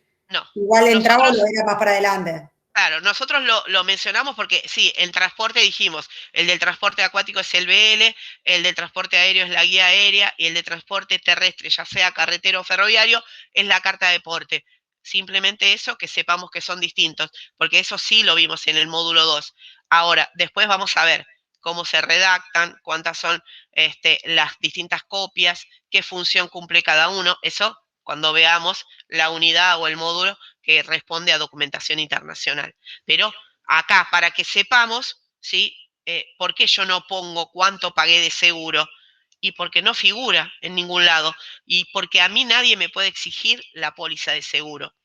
igual entraba o lo era más para adelante. Claro, nosotros lo mencionamos porque sí, el transporte dijimos, el del transporte acuático es el BL, el del transporte aéreo es la guía aérea y el de transporte terrestre, ya sea carretero o ferroviario, es la carta de porte. Simplemente eso, que sepamos que son distintos, porque eso sí lo vimos en el módulo 2. Ahora, después vamos a ver cómo se redactan, cuántas son las distintas copias, qué función cumple cada uno, eso cuando veamos la unidad o el módulo que responde a documentación internacional. Pero acá, para que sepamos, ¿sí? ¿Por qué yo no pongo cuánto pagué de seguro? Y porque no figura en ningún lado. Y porque a mí nadie me puede exigir la póliza de seguro.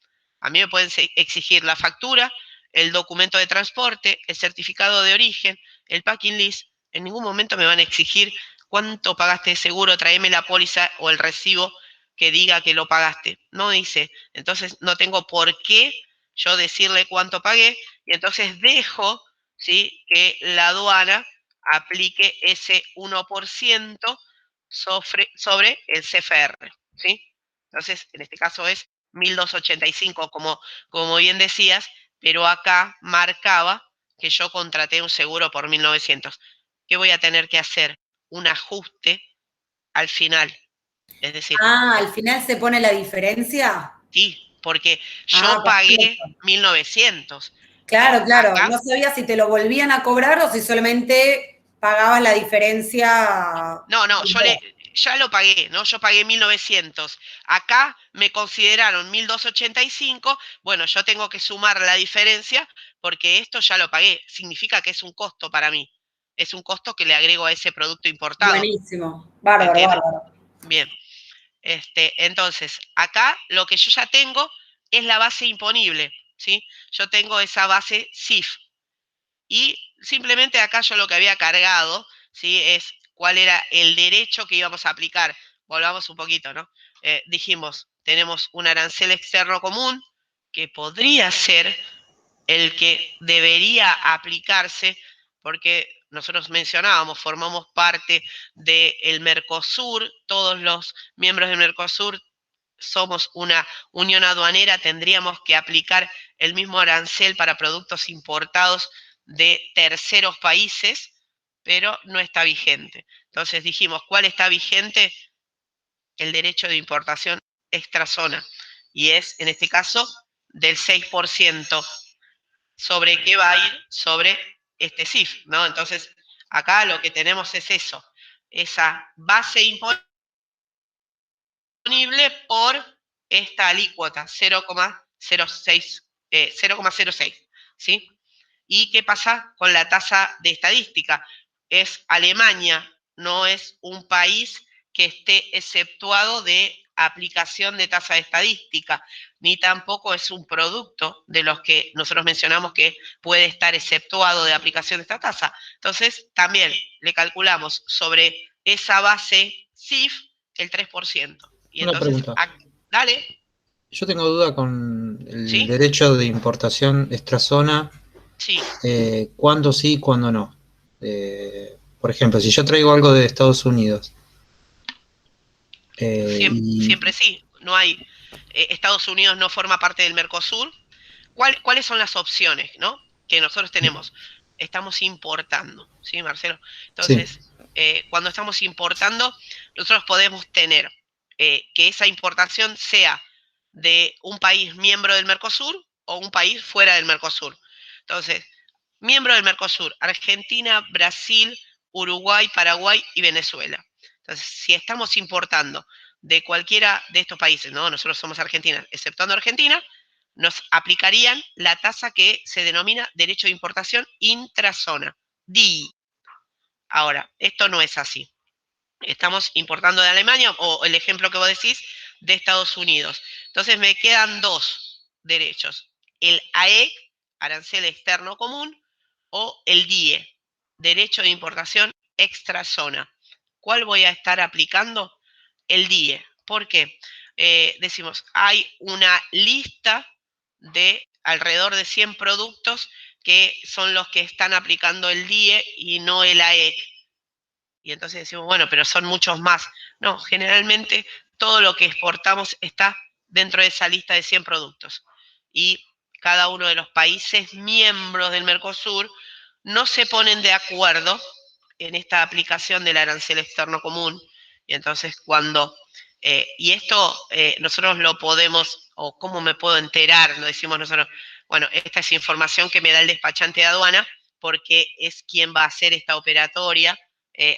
A mí me pueden exigir la factura, el documento de transporte, el certificado de origen, el packing list. En ningún momento me van a exigir cuánto pagaste de seguro, tráeme la póliza o el recibo que diga que lo pagaste. No dice. Entonces no tengo por qué yo decirle cuánto pagué y entonces dejo, ¿sí?, que la aduana aplique ese 1% sobre el CFR, ¿sí? Entonces, en este caso es 1.285, como bien decías, pero acá marcaba que yo contraté un seguro por 1.900. ¿Qué voy a tener que hacer? Un ajuste al final. Es decir, ¿al final se pone la diferencia? Sí, porque yo pagué 1.900, Claro, claro. Acá, No sabía si te lo volvían a cobrar o si solamente pagabas la diferencia. no, ya lo pagué, ¿no? Yo pagué 1.900. Acá me consideraron 1.285. Bueno, yo tengo que sumar la diferencia porque esto ya lo pagué. Significa que es un costo para mí. Es un costo que le agrego a ese producto importado. Buenísimo. Bárbaro, ¿Entiendes? bárbaro. Bien. Entonces, acá lo que yo ya tengo es la base imponible, ¿sí? Yo tengo esa base CIF. Y simplemente acá yo lo que había cargado, ¿sí? Es cuál era el derecho que íbamos a aplicar. Volvamos un poquito, ¿no? Dijimos, tenemos un arancel externo común que podría ser el que debería aplicarse, porque nosotros mencionábamos, formamos parte del Mercosur, todos los miembros del Mercosur somos una unión aduanera, tendríamos que aplicar el mismo arancel para productos importados de terceros países, pero no está vigente. Entonces dijimos, ¿cuál está vigente? El derecho de importación extrazona, y es, en este caso, del 6%. ¿Sobre qué va a ir? Sobre este CIF, ¿no? Entonces, acá lo que tenemos es eso, esa base imponible por esta alícuota, 0,06, ¿sí? ¿Y qué pasa con la tasa de estadística? Es Alemania, no es un país que esté exceptuado de aplicación de tasa de estadística, ni tampoco es un producto de los que nosotros mencionamos que puede estar exceptuado de aplicación de esta tasa. Entonces, también le calculamos sobre esa base CIF el 3%. Y Una entonces, pregunta. dale, Yo tengo duda con el ¿sí? derecho de importación extrazona, Sí. cuándo sí y cuándo no. Por ejemplo, si yo traigo algo de Estados Unidos, Siempre sí, no hay. Estados Unidos no forma parte del Mercosur. ¿Cuáles son las opciones, ¿no? Que nosotros tenemos? Estamos importando, ¿sí, Marcelo? Entonces, cuando estamos importando, nosotros podemos tener que esa importación sea de un país miembro del Mercosur o un país fuera del Mercosur. Entonces, miembro del Mercosur, Argentina, Brasil, Uruguay, Paraguay y Venezuela. Entonces, si estamos importando de cualquiera de estos países, ¿no? Nosotros somos Argentina, exceptuando Argentina, nos aplicarían la tasa que se denomina derecho de importación intrazona, DI. Ahora, esto no es así. Estamos importando de Alemania, o el ejemplo que vos decís, de Estados Unidos. Entonces me quedan dos derechos. El AEC, arancel externo común, o el DIE, derecho de importación extrazona. ¿Cuál voy a estar aplicando? El DIE. ¿Por qué? Decimos, hay una lista de alrededor de 100 productos que son los que están aplicando el DIE y no el AEC. Y entonces decimos, bueno, pero son muchos más. No, generalmente todo lo que exportamos está dentro de esa lista de 100 productos. Y cada uno de los países miembros del Mercosur no se ponen de acuerdo en esta aplicación del arancel externo común. Y entonces y esto nosotros lo podemos, o cómo me puedo enterar, lo decimos nosotros, bueno, esta es información que me da el despachante de aduana, porque es quien va a hacer esta operatoria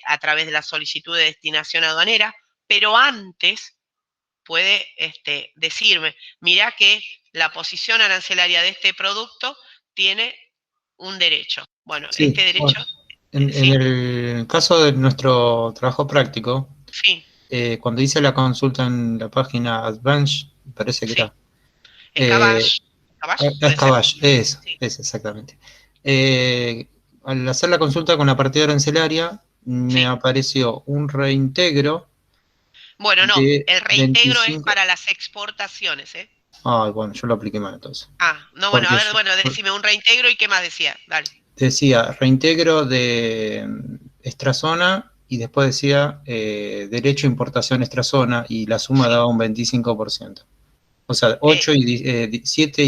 a través de la solicitud de destinación aduanera, pero antes puede decirme, mira que la posición arancelaria de este producto tiene un derecho. Bueno, sí, este derecho... bueno, en ¿sí? el caso de nuestro trabajo práctico, Sí, cuando hice la consulta en la página Advance, me parece que sí. era. Cabash, puede ser. Cabash, eso, Sí. es exactamente. Al hacer la consulta con la partida arancelaria, me Sí. apareció un reintegro Bueno, no, de el reintegro es 25. para las exportaciones, ¿eh? Ay, bueno, yo lo apliqué mal entonces. No, bueno, a Porque ver, bueno, decime un reintegro y qué más decía, dale. decía reintegro de extrazona y después decía derecho a importación extrazona y la suma Sí. daba un 25%. O sea, 8 y 7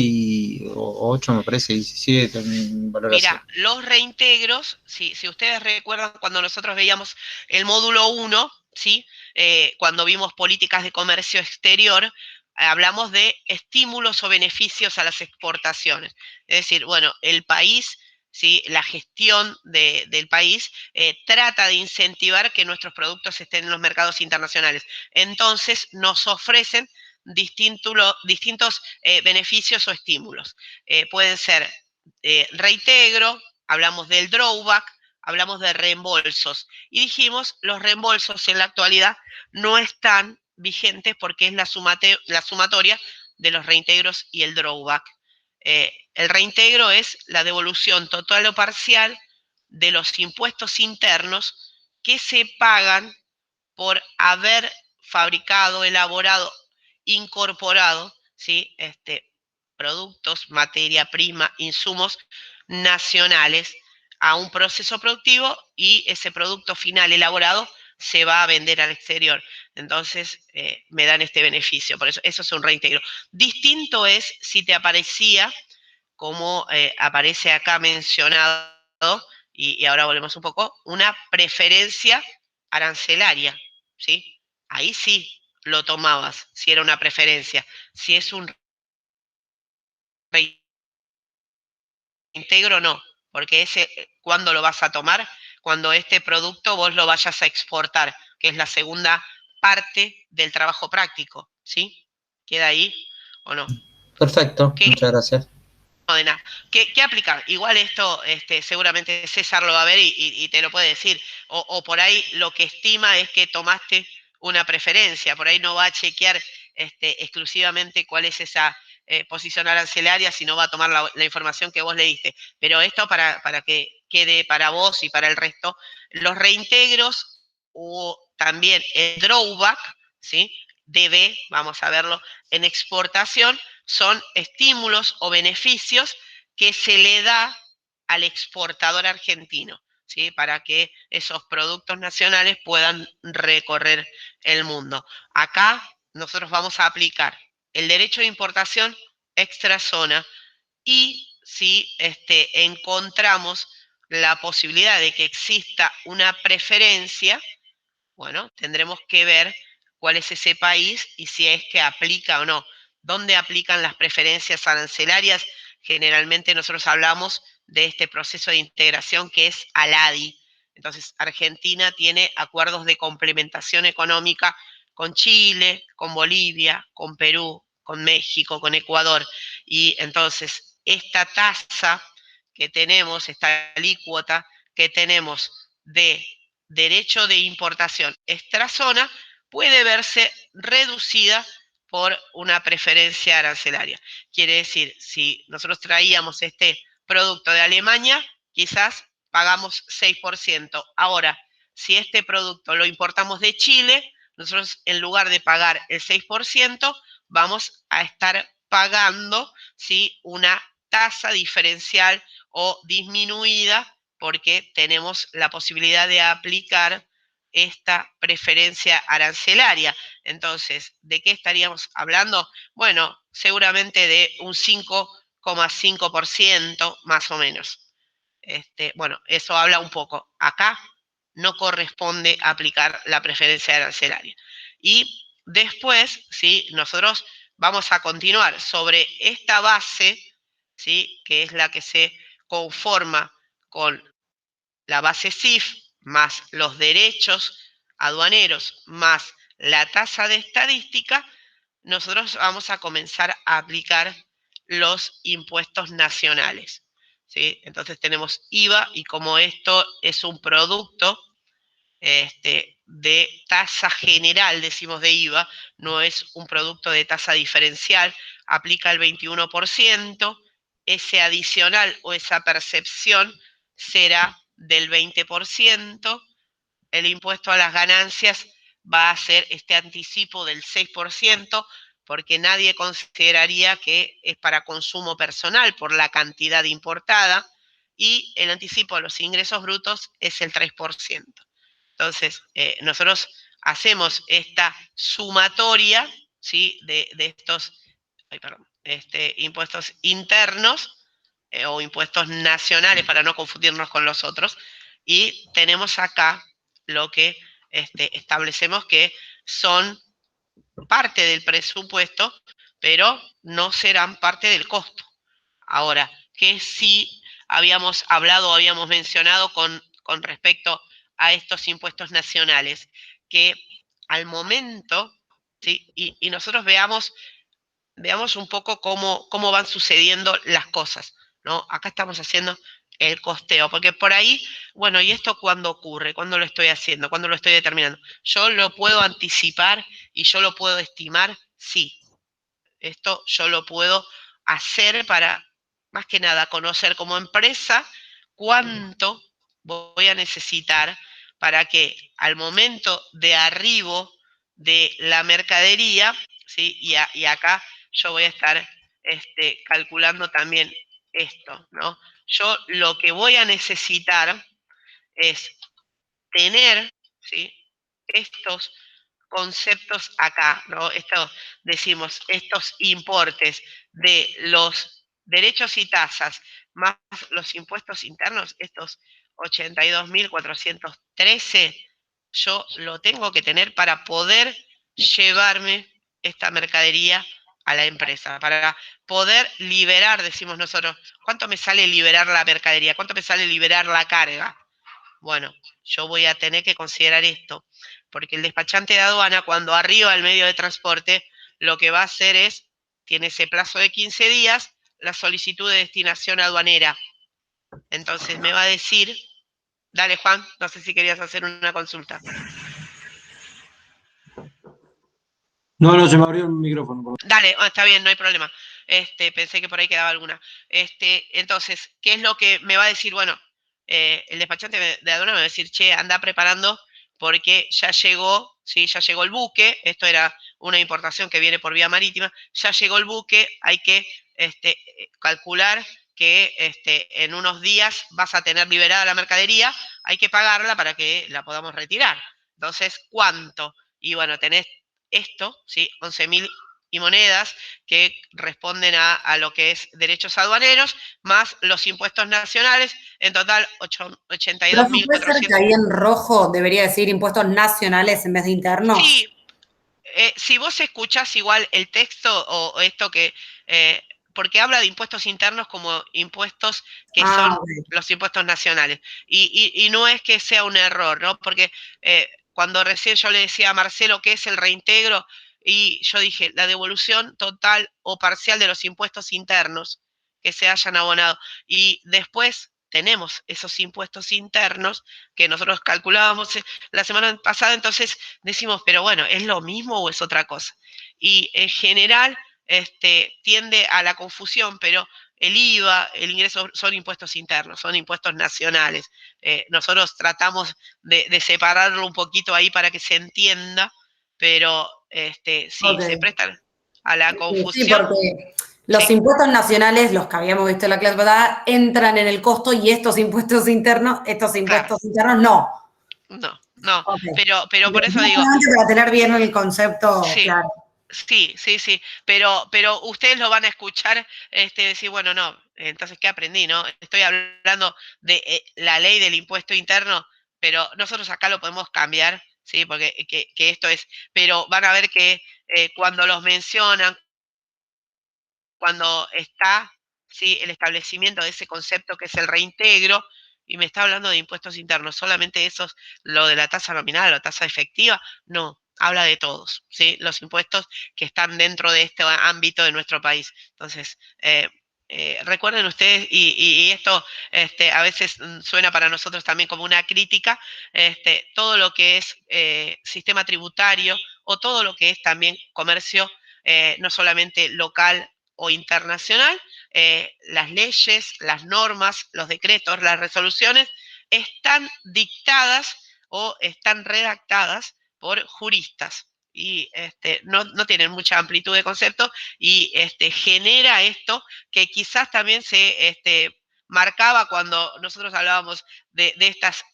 o 8 me parece, 17 en valoración. Mira, los reintegros, si ustedes recuerdan cuando nosotros veíamos el módulo 1, ¿sí? Cuando vimos políticas de comercio exterior, hablamos de estímulos o beneficios a las exportaciones. Es decir, bueno, el país, ¿sí? La gestión del país trata de incentivar que nuestros productos estén en los mercados internacionales. Entonces nos ofrecen distintos beneficios o estímulos. Pueden ser reintegro, hablamos del drawback, hablamos de reembolsos. Y dijimos, los reembolsos en la actualidad no están vigentes porque es la sumatoria de los reintegros y el drawback. El reintegro es la devolución total o parcial de los impuestos internos que se pagan por haber fabricado, elaborado, incorporado, ¿sí? Productos, materia prima, insumos nacionales a un proceso productivo y ese producto final elaborado se va a vender al exterior. Entonces, me dan este beneficio. Por eso es un reintegro. Distinto es si te aparecía, como aparece acá mencionado, y ahora volvemos un poco, una preferencia arancelaria, ¿sí? Ahí sí lo tomabas, si era una preferencia. Si es un reintegro, no, porque ese, ¿cuándo lo vas a tomar? Cuando este producto vos lo vayas a exportar, que es la segunda parte del trabajo práctico, ¿sí? ¿Queda ahí o no? Perfecto, muchas gracias. No, de nada. ¿Qué aplicar? Igual esto seguramente César lo va a ver y te lo puede decir. O por ahí lo que estima es que tomaste una preferencia. Por ahí no va a chequear exclusivamente cuál es esa posición arancelaria, sino va a tomar la información que vos le diste. Pero esto para que quede para vos y para el resto. Los reintegros o también el drawback, ¿sí? DB, vamos a verlo, en exportación, son estímulos o beneficios que se le da al exportador argentino, ¿sí? Para que esos productos nacionales puedan recorrer el mundo. Acá nosotros vamos a aplicar el derecho de importación extrazona y si encontramos la posibilidad de que exista una preferencia, bueno, tendremos que ver cuál es ese país y si es que aplica o no. ¿Dónde aplican las preferencias arancelarias? Generalmente nosotros hablamos de este proceso de integración que es ALADI. Entonces, Argentina tiene acuerdos de complementación económica con Chile, con Bolivia, con Perú, con México, con Ecuador. Y entonces, esta tasa que tenemos, esta alícuota que tenemos de derecho de importación extrazona puede verse reducida por una preferencia arancelaria. Quiere decir, si nosotros traíamos este producto de Alemania, quizás pagamos 6%. Ahora, si este producto lo importamos de Chile, nosotros en lugar de pagar el 6%, vamos a estar pagando, ¿sí?, una tasa diferencial o disminuida porque tenemos la posibilidad de aplicar esta preferencia arancelaria. Entonces, ¿de qué estaríamos hablando? Bueno, seguramente de un 5,5% más o menos. Bueno, eso habla un poco. Acá no corresponde aplicar la preferencia arancelaria. Y después, ¿sí?, nosotros vamos a continuar sobre esta base, ¿sí?, que es la que se conforma con la base CIF más los derechos aduaneros más la tasa de estadística, nosotros vamos a comenzar a aplicar los impuestos nacionales, ¿sí? Entonces tenemos IVA y como esto es un producto de tasa general, decimos de IVA, no es un producto de tasa diferencial, aplica el 21%, ese adicional o esa percepción será del 20%, el impuesto a las ganancias va a ser este anticipo del 6%, porque nadie consideraría que es para consumo personal por la cantidad importada, y el anticipo a los ingresos brutos es el 3%. Entonces, nosotros hacemos esta sumatoria, ¿sí?, de estos impuestos internos o impuestos nacionales para no confundirnos con los otros, y tenemos acá lo que establecemos que son parte del presupuesto, pero no serán parte del costo. Ahora, que sí habíamos hablado, habíamos mencionado con respecto a estos impuestos nacionales, que al momento, ¿sí? Y nosotros veamos un poco cómo van sucediendo las cosas, ¿no? Acá estamos haciendo el costeo, porque por ahí, bueno, ¿y esto cuándo ocurre? ¿Cuándo lo estoy haciendo? ¿Cuándo lo estoy determinando? ¿Yo lo puedo anticipar y yo lo puedo estimar? Sí, esto yo lo puedo hacer para, más que nada, conocer como empresa cuánto voy a necesitar para que al momento de arribo de la mercadería, ¿sí? Y acá yo voy a estar calculando también esto, ¿no? Yo lo que voy a necesitar es tener, ¿sí? Estos conceptos acá, ¿no? Decimos, estos importes de los derechos y tasas más los impuestos internos, estos 82.413, yo lo tengo que tener para poder llevarme esta mercadería a la empresa, para poder liberar, decimos nosotros, ¿cuánto me sale liberar la mercadería? ¿Cuánto me sale liberar la carga? Bueno, yo voy a tener que considerar esto, porque el despachante de aduana, cuando arriba al medio de transporte, lo que va a hacer es, tiene ese plazo de 15 días, la solicitud de destinación aduanera. Entonces me va a decir, dale Juan, no sé si querías hacer una consulta. No, se me abrió el micrófono. Dale, está bien, no hay problema. Pensé que por ahí quedaba alguna. Entonces, ¿qué es lo que me va a decir? Bueno, el despachante de aduana me va a decir, che, anda preparando porque ya llegó, ¿sí? Ya llegó el buque, esto era una importación que viene por vía marítima, ya llegó el buque, hay que calcular que en unos días vas a tener liberada la mercadería, hay que pagarla para que la podamos retirar. Entonces, ¿cuánto? Y bueno, tenés esto, ¿sí? 11.000 y monedas que responden a lo que es derechos aduaneros, más los impuestos nacionales, en total Pero puede ser que 82.400. ahí en rojo debería decir impuestos nacionales en vez de internos. Sí, si vos escuchás igual el texto o esto que, porque habla de impuestos internos como impuestos que son Ok. los impuestos nacionales. Y no es que sea un error, ¿no? Porque cuando recién yo le decía a Marcelo qué es el reintegro, y yo dije, la devolución total o parcial de los impuestos internos que se hayan abonado. Y después tenemos esos impuestos internos que nosotros calculábamos la semana pasada, entonces decimos, pero bueno, ¿es lo mismo o es otra cosa? Y en general tiende a la confusión, pero el IVA, el ingreso son impuestos internos, son impuestos nacionales. Nosotros tratamos de separarlo un poquito ahí para que se entienda, pero sí, Ok. se prestan a la Sí, confusión. porque los Sí, impuestos nacionales, los que habíamos visto en la clase pasada, entran en el costo y estos impuestos internos claro, no. no, Ok. pero por eso digo, Simplemente para tener bien el concepto sí, claro. sí, pero ustedes lo van a escuchar decir, bueno, no, entonces, ¿qué aprendí, no? Estoy hablando de la ley del impuesto interno, pero nosotros acá lo podemos cambiar, ¿sí? Porque que esto es, pero van a ver que cuando los mencionan, cuando está, ¿sí? El establecimiento de ese concepto que es el reintegro, y me está hablando de impuestos internos, solamente esos, lo de la tasa nominal o tasa efectiva, no, habla de todos, ¿sí? Los impuestos que están dentro de este ámbito de nuestro país. Entonces, recuerden ustedes, y esto a veces suena para nosotros también como una crítica, todo lo que es sistema tributario o todo lo que es también comercio, no solamente local o internacional, las leyes, las normas, los decretos, las resoluciones están dictadas o están redactadas por juristas y no tienen mucha amplitud de concepto y genera esto que quizás también se marcaba cuando nosotros hablábamos de estas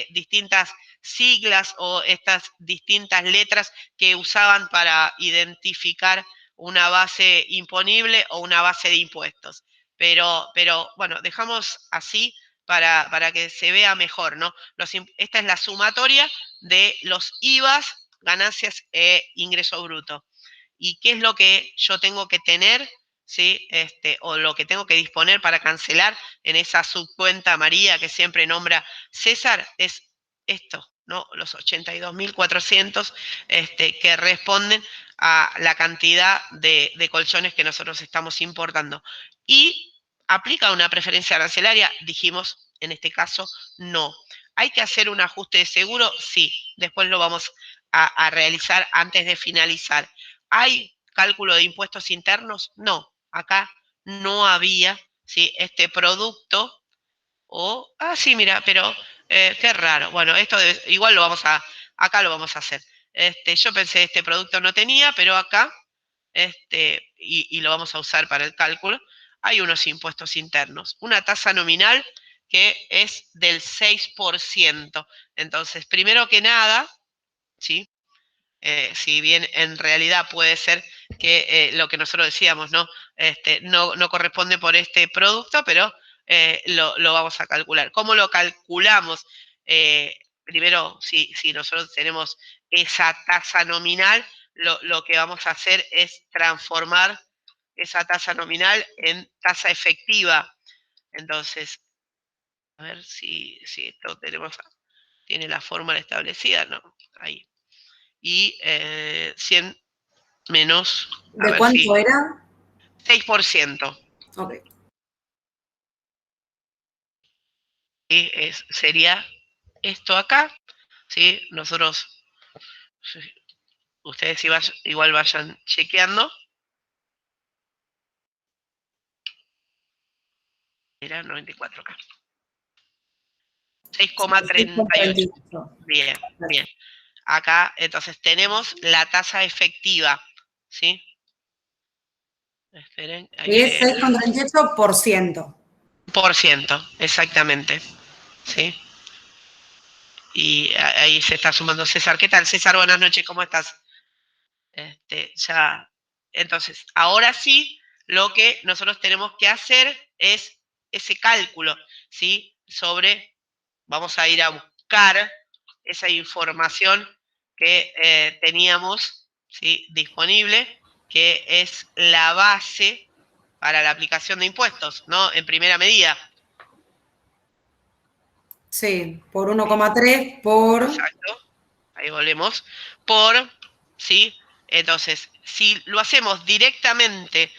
distintas siglas o estas distintas letras que usaban para identificar una base imponible o una base de impuestos. Pero bueno, dejamos así para que se vea mejor, ¿no? Esta es la sumatoria de los IVAs ganancias e ingreso bruto. ¿Y qué es lo que yo tengo que tener, ¿sí? O lo que tengo que disponer para cancelar en esa subcuenta María que siempre nombra César? Es esto, ¿no? Los 82.400 que responden a la cantidad de colchones que nosotros estamos importando. Y aplica una preferencia arancelaria, dijimos, en este caso, no. ¿Hay que hacer un ajuste de seguro? Sí, después lo vamos a realizar antes de finalizar. ¿Hay cálculo de impuestos internos? No, acá no había, ¿sí? Este producto, sí, mira, pero qué raro. Bueno, esto igual acá lo vamos a hacer. Yo pensé este producto no tenía, pero acá, y lo vamos a usar para el cálculo, hay unos impuestos internos. Una tasa nominal que es del 6%. Entonces, primero que nada, ¿sí? Si bien en realidad puede ser que lo que nosotros decíamos, ¿no? No corresponde por este producto, pero lo vamos a calcular. ¿Cómo lo calculamos? Primero, si nosotros tenemos esa tasa nominal, lo que vamos a hacer es transformar esa tasa nominal en tasa efectiva. Entonces, a ver si esto tiene la fórmula establecida, ¿no? Ahí. Y 100 menos... ¿De cuánto era? 6%. Ok. Y sería esto acá, ¿sí? Nosotros, ustedes igual vayan chequeando. Era 94 acá. 6,38. Bien, bien. Acá, entonces, tenemos la tasa efectiva, ¿sí? Esperen. Es 6,38%. Por ciento, exactamente. ¿Sí? Y ahí se está sumando César. ¿Qué tal, César? Buenas noches, ¿cómo estás? Entonces, ahora sí, lo que nosotros tenemos que hacer es ese cálculo, ¿sí? Vamos a ir a buscar esa información que teníamos, ¿sí? Disponible, que es la base para la aplicación de impuestos, ¿no? En primera medida. Sí, por 1,3 por... Exacto. Ahí volvemos. ¿Sí? Entonces, si lo hacemos directamente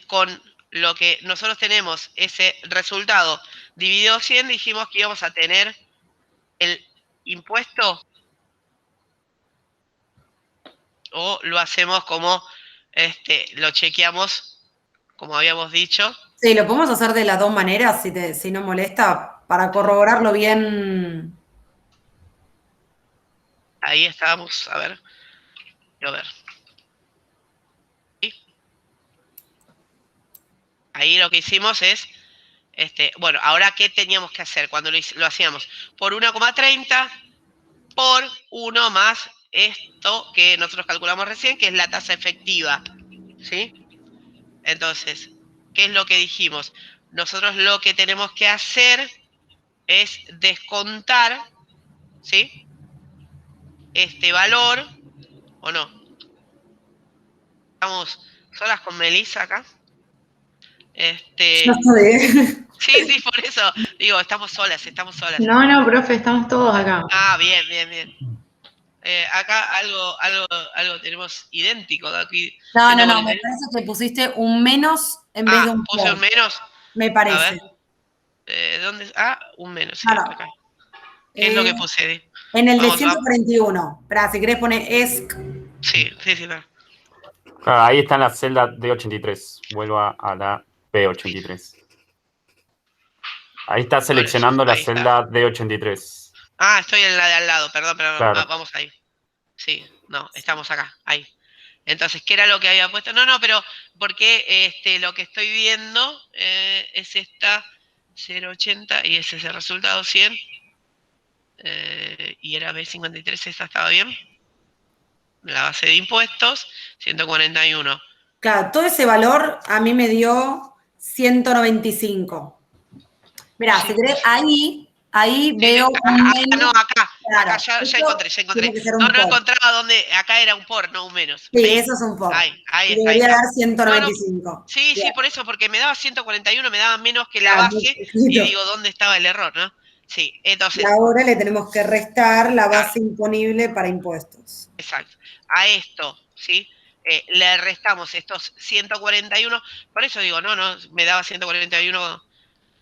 con lo que nosotros tenemos, ese resultado dividido 100, dijimos que íbamos a tener el impuesto, o lo hacemos como, lo chequeamos, como habíamos dicho. Sí, lo podemos hacer de las dos maneras, si no molesta, para corroborarlo bien. Ahí estábamos, a ver. ¿Sí? Ahí lo que hicimos es, bueno, ahora ¿qué teníamos que hacer cuando lo hacíamos? Por 1,30 por 1 más esto que nosotros calculamos recién, que es la tasa efectiva, ¿sí? Entonces, ¿qué es lo que dijimos? Nosotros lo que tenemos que hacer es descontar, ¿sí? Este valor, ¿o no? Estamos solas con Melissa acá. No sé. Sí, por eso digo, estamos solas. No, profe, estamos todos acá. Ah, bien. Acá algo tenemos idéntico de aquí. No, me parece que pusiste un menos en vez de un puse un menos. Me parece. A ver. ¿Dónde? Un menos. Sí, Claro. acá. ¿Qué es lo que puse? En el de 141. Espera, si querés poner ESC. Sí. Claro, ahí está en la celda D83. Vuelvo a la B83. Ahí está seleccionando la celda D83. Estoy en la de al lado, perdón. Claro. Vamos ahí. Sí, no, estamos acá, ahí. Entonces, ¿qué era lo que había puesto? No, pero porque lo que estoy viendo es esta 0,80 y ese es el resultado 100. Y era B53, esta estaba bien. La base de impuestos, 141. Claro, todo ese valor a mí me dio 195. Mirá, si querés, ahí ahí Sí, veo un menos. no, acá Claro, ya esto encontré. tiene que ser un No por. encontraba dónde, acá era un por, no un menos. Sí, Ahí, eso es un por. ahí Y está. debería dar No, no, 195. sí, Bien. por eso, porque me daba 141, me daba menos que la Ah, muy base, y poquito. digo, ¿dónde estaba el error, no? Sí, Y entonces, ahora le tenemos que restar la claro, base imponible para impuestos. exacto. A esto, ¿sí? Le restamos estos 141, por eso digo, no, me daba 141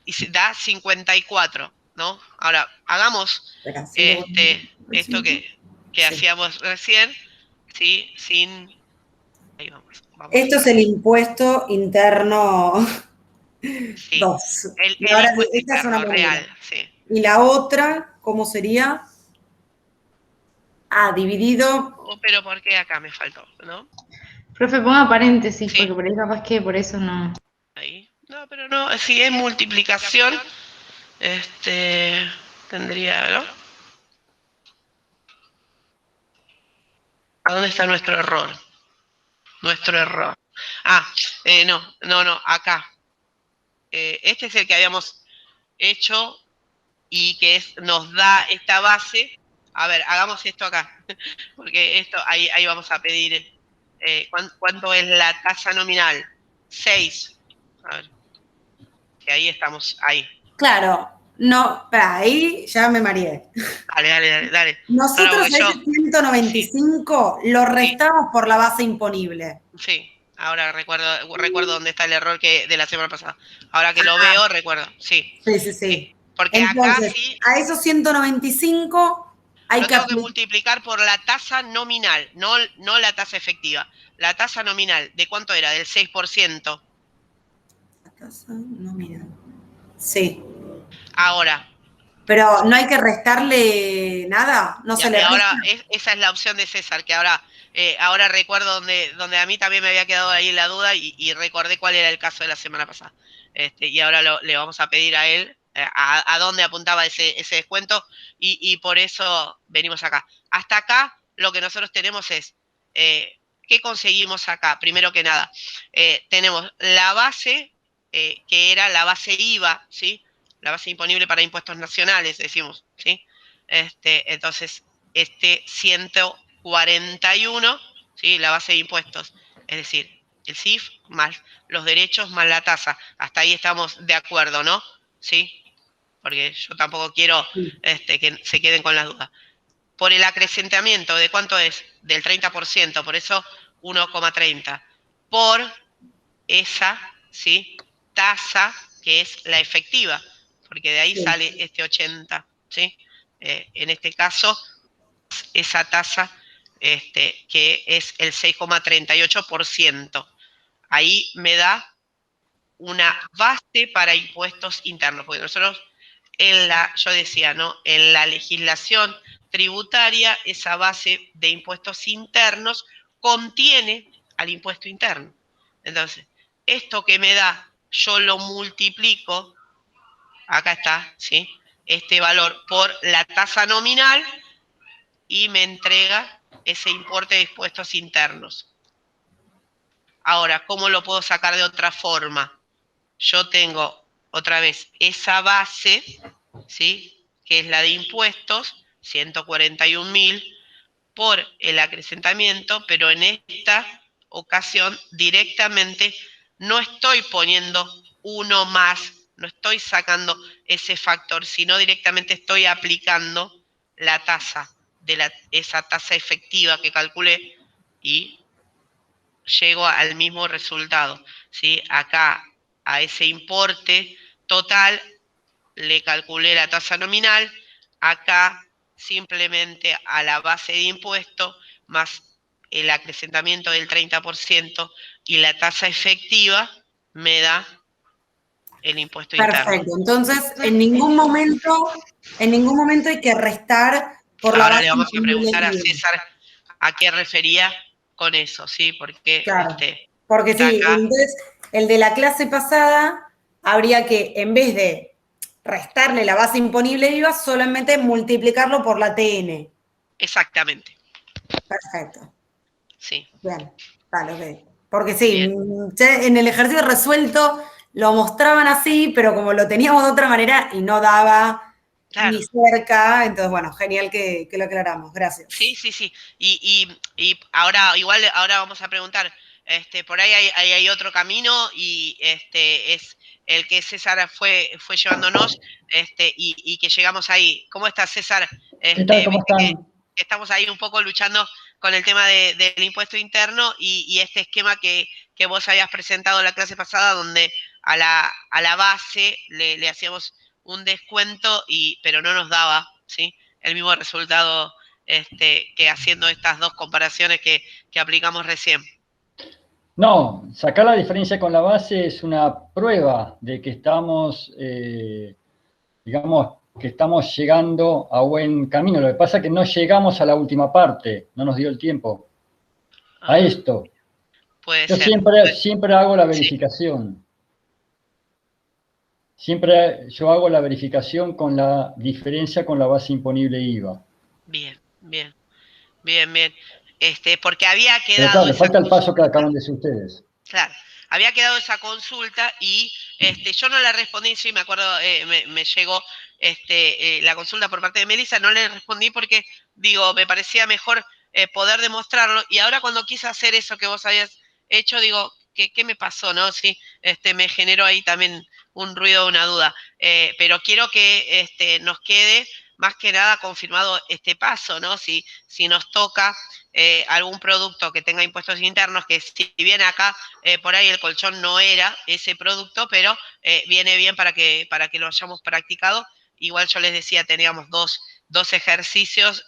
y se da 54, ¿no? Ahora, hagamos Espera, esto 145. que Sí. hacíamos recién, ¿sí? Ahí vamos Esto es acá. el impuesto interno Sí, 2. Y el ahora impuesto esta es una interno moneda. real, sí. Y la otra, ¿cómo sería? Ah, dividido. Oh, pero ¿por qué acá me faltó, no? Profe, ponga paréntesis, Sí, porque por ahí capaz que por eso no. ahí. No, pero no, si es multiplicación, tendría, ¿no? ¿A dónde está nuestro error? Nuestro error. Ah, no, acá. Este es el que habíamos hecho y que nos da esta base. A ver, hagamos esto acá, porque esto ahí vamos a pedir. ¿Cuánto es la tasa nominal? 6. A ver, que ahí estamos, ahí. Claro, no, ahí ya me mareé. Dale. No, Nosotros porque a yo, ese 195 lo sí, restamos por la base imponible. sí. Ahora recuerdo dónde está el error de la semana pasada. Ahora que lo Ah, veo, recuerdo, sí. sí. Porque acá Entonces, sí a esos 195 hay lo que tengo que aplicar. multiplicar por la tasa nominal, no la tasa efectiva. La tasa nominal, ¿de cuánto era? Del 6%. La tasa nominal. Sí. Ahora, Pero no hay que restarle nada, no se y le resta. ahora esa es la opción de César, que ahora recuerdo donde a mí también me había quedado ahí la duda y recordé cuál era el caso de la semana pasada. Y ahora le vamos a pedir a él a dónde apuntaba ese descuento y por eso venimos acá. Hasta acá lo que nosotros tenemos es, ¿qué conseguimos acá? Primero que nada, tenemos la base, que era la base IVA, ¿sí? La base imponible para impuestos nacionales, decimos, ¿sí? Entonces, 141, ¿sí? La base de impuestos, es decir, el CIF más los derechos más la tasa. Hasta ahí estamos de acuerdo, ¿no? ¿Sí? Porque yo tampoco quiero que se queden con las dudas. Por el acrecentamiento, ¿de cuánto es? Del 30%, por eso 1,30. Por esa, ¿sí? Tasa que es la efectiva, porque de ahí sale este 80, ¿sí? En este caso, esa tasa que es el 6,38%. Ahí me da una base para impuestos internos, porque nosotros yo decía, ¿no? En la legislación tributaria, esa base de impuestos internos contiene al impuesto interno. Entonces, esto que me da, yo lo multiplico, acá está, ¿sí? Este valor por la tasa nominal y me entrega ese importe de impuestos internos. Ahora, ¿cómo lo puedo sacar de otra forma? Yo tengo otra vez esa base, ¿sí? Que es la de impuestos, 141.000 por el acrecentamiento, pero en esta ocasión directamente no estoy poniendo uno más, no estoy sacando ese factor, sino directamente estoy aplicando la tasa, esa tasa efectiva que calculé y llego al mismo resultado, ¿sí? Acá a ese importe total le calculé la tasa nominal, acá simplemente a la base de impuesto más el acrecentamiento del 30% y la tasa efectiva me da el impuesto interno. Perfecto. Entonces, en ningún momento hay que restar por la Ahora base le vamos a imponible preguntar a IVA. César a qué refería con eso, ¿sí? Porque Claro. Porque está sí, acá. entonces el de la clase pasada habría que, en vez de restarle la base imponible IVA, solamente multiplicarlo por la TN. Exactamente, Perfecto. sí. Bien. Vale, ok. Porque sí, Bien. en el ejercicio resuelto lo mostraban así, pero como lo teníamos de otra manera y no daba Claro. ni cerca, entonces, bueno, genial que lo aclaramos, gracias. Sí. Y ahora vamos a preguntar, por ahí hay otro camino y es el que César fue llevándonos, y que llegamos ahí. ¿Cómo estás, César? ¿Qué tal? ¿Cómo Viste están? que estamos ahí un poco luchando con el tema del impuesto interno y este esquema que vos habías presentado la clase pasada, donde a la base le hacíamos un descuento, pero no nos daba, ¿sí?, el mismo resultado que haciendo estas dos comparaciones que aplicamos recién. No, sacar la diferencia con la base es una prueba de que estamos, digamos, que estamos llegando a buen camino. Lo que pasa es que no llegamos a la última parte, no nos dio el tiempo a esto. Puede Yo ser. siempre hago la verificación. Siempre yo hago la verificación con la diferencia con la base imponible IVA. Bien. Porque había Pero quedado claro, le esa falta el paso que consulta. acaban de decir ustedes. Claro, había quedado esa consulta y yo no la respondí, sí, me acuerdo, me llegó la consulta por parte de Melissa, no le respondí porque, digo, me parecía mejor poder demostrarlo, y ahora cuando quise hacer eso que vos habías hecho, digo, ¿qué me pasó, no? Sí, me generó ahí también un ruido, una duda, pero quiero que nos quede más que nada confirmado este paso, ¿no? Si nos toca algún producto que tenga impuestos internos, que si bien acá por ahí el colchón no era ese producto, pero viene bien para que lo hayamos practicado. Igual yo les decía, teníamos dos ejercicios,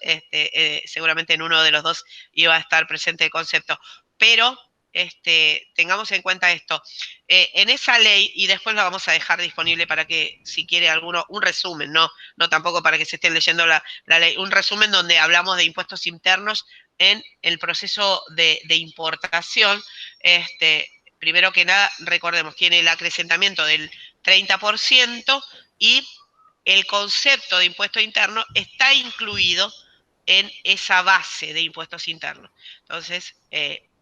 seguramente en uno de los dos iba a estar presente el concepto, pero tengamos en cuenta esto. En esa ley, y después la vamos a dejar disponible para que, si quiere alguno, un resumen, no tampoco para que se estén leyendo la ley, un resumen donde hablamos de impuestos internos en el proceso de importación. Primero que nada, recordemos, tiene el acrecentamiento del 30% y el concepto de impuesto interno está incluido en esa base de impuestos internos. Entonces,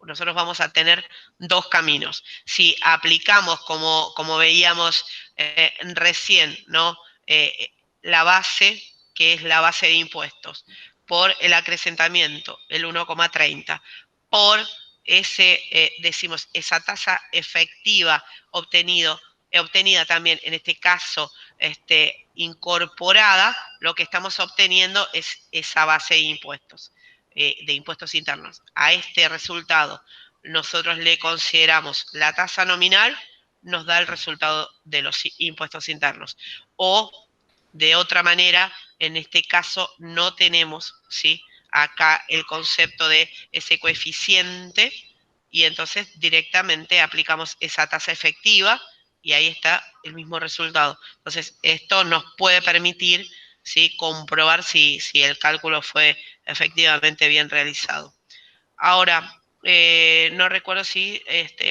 nosotros vamos a tener dos caminos. Si aplicamos, como veíamos recién, ¿no? La base, que es la base de impuestos, por el acrecentamiento, el 1,30, por decimos, esa tasa efectiva obtenida también, en este caso, incorporada, lo que estamos obteniendo es esa base de impuestos internos. A este resultado nosotros le consideramos la tasa nominal, nos da el resultado de los impuestos internos. O, de otra manera, en este caso no tenemos, ¿sí?, acá el concepto de ese coeficiente, y entonces directamente aplicamos esa tasa efectiva y ahí está el mismo resultado. Entonces, esto nos puede permitir, ¿sí?, comprobar si el cálculo fue efectivamente bien realizado. Ahora, no recuerdo si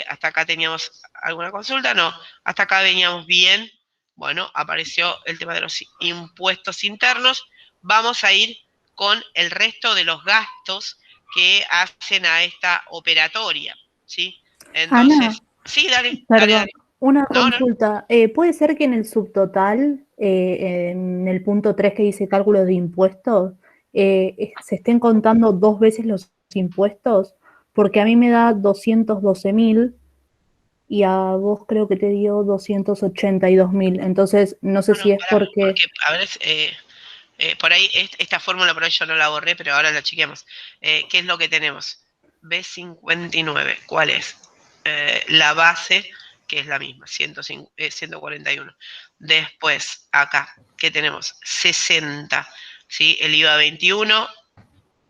hasta acá teníamos alguna consulta. No, hasta acá veníamos bien. Bueno, apareció el tema de los impuestos internos. Vamos a ir con el resto de los gastos que hacen a esta operatoria, ¿sí? Entonces, Ana, sí, dale. perdón, una No. consulta. ¿Puede ser que en el subtotal, en el punto 3 que dice cálculo de impuestos, se estén contando dos veces los impuestos? Porque a mí me da 212.000 y a vos creo que te dio 282.000. Entonces, no sé si es porque... A ver, por ahí, esta fórmula por ahí yo no la borré, pero ahora la chequeamos. ¿Qué es lo que tenemos? B59, ¿cuál es? La base, que es la misma, 141. Después, acá, ¿qué tenemos? 60, ¿sí? El IVA 21,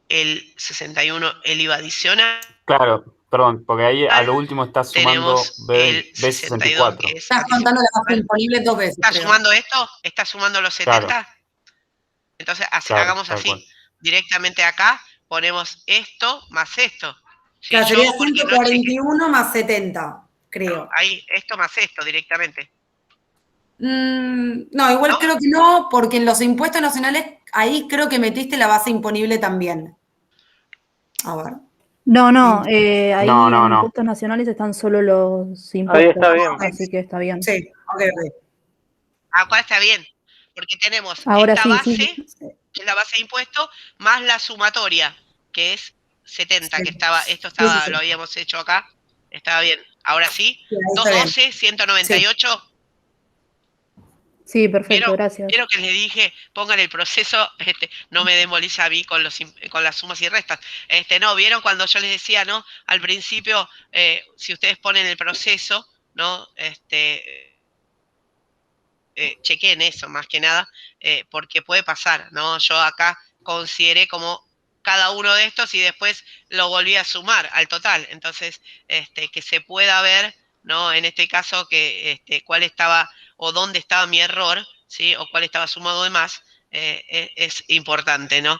el 61, el IVA adicional. Claro, perdón, porque ahí a lo último está sumando Tenemos el 62, B64. que es... Estás contando la base imponible dos veces. ¿Está sumando esto? ¿Está sumando los 70? Claro. Entonces, Claro, hagamos tal así. cual. Directamente acá ponemos esto más esto. Si Claro, yo, sería porque no 141 más 70, creo. ahí, esto más esto directamente. No, igual ¿No? creo que no, porque en los impuestos nacionales, ahí creo que metiste la base imponible también. A ver. No, ahí No. en impuestos nacionales están solo los impuestos. Ahí está bien. Así que está bien. Sí, ok. Acá está bien. porque tenemos Ahora esta sí, base, sí. que es la base de impuesto, más la sumatoria, que es 70, Sí. que estaba, esto Sí, sí, estaba, sí. lo habíamos hecho acá, estaba bien. Ahora sí, Sí, ahí está bien. 212, 198. Sí, perfecto, ¿Vieron? gracias. Quiero que les dije, pongan el proceso, no me demoliza a mí con con las sumas y restas. No, ¿vieron cuando yo les decía, no? Al principio, si ustedes ponen el proceso, ¿no? Chequen eso más que nada, porque puede pasar, ¿no? Yo acá consideré como cada uno de estos y después lo volví a sumar al total. Entonces, que se pueda ver, ¿no? En este caso, que cuál estaba o dónde estaba mi error, ¿sí? O cuál estaba sumado de más, es importante, ¿no?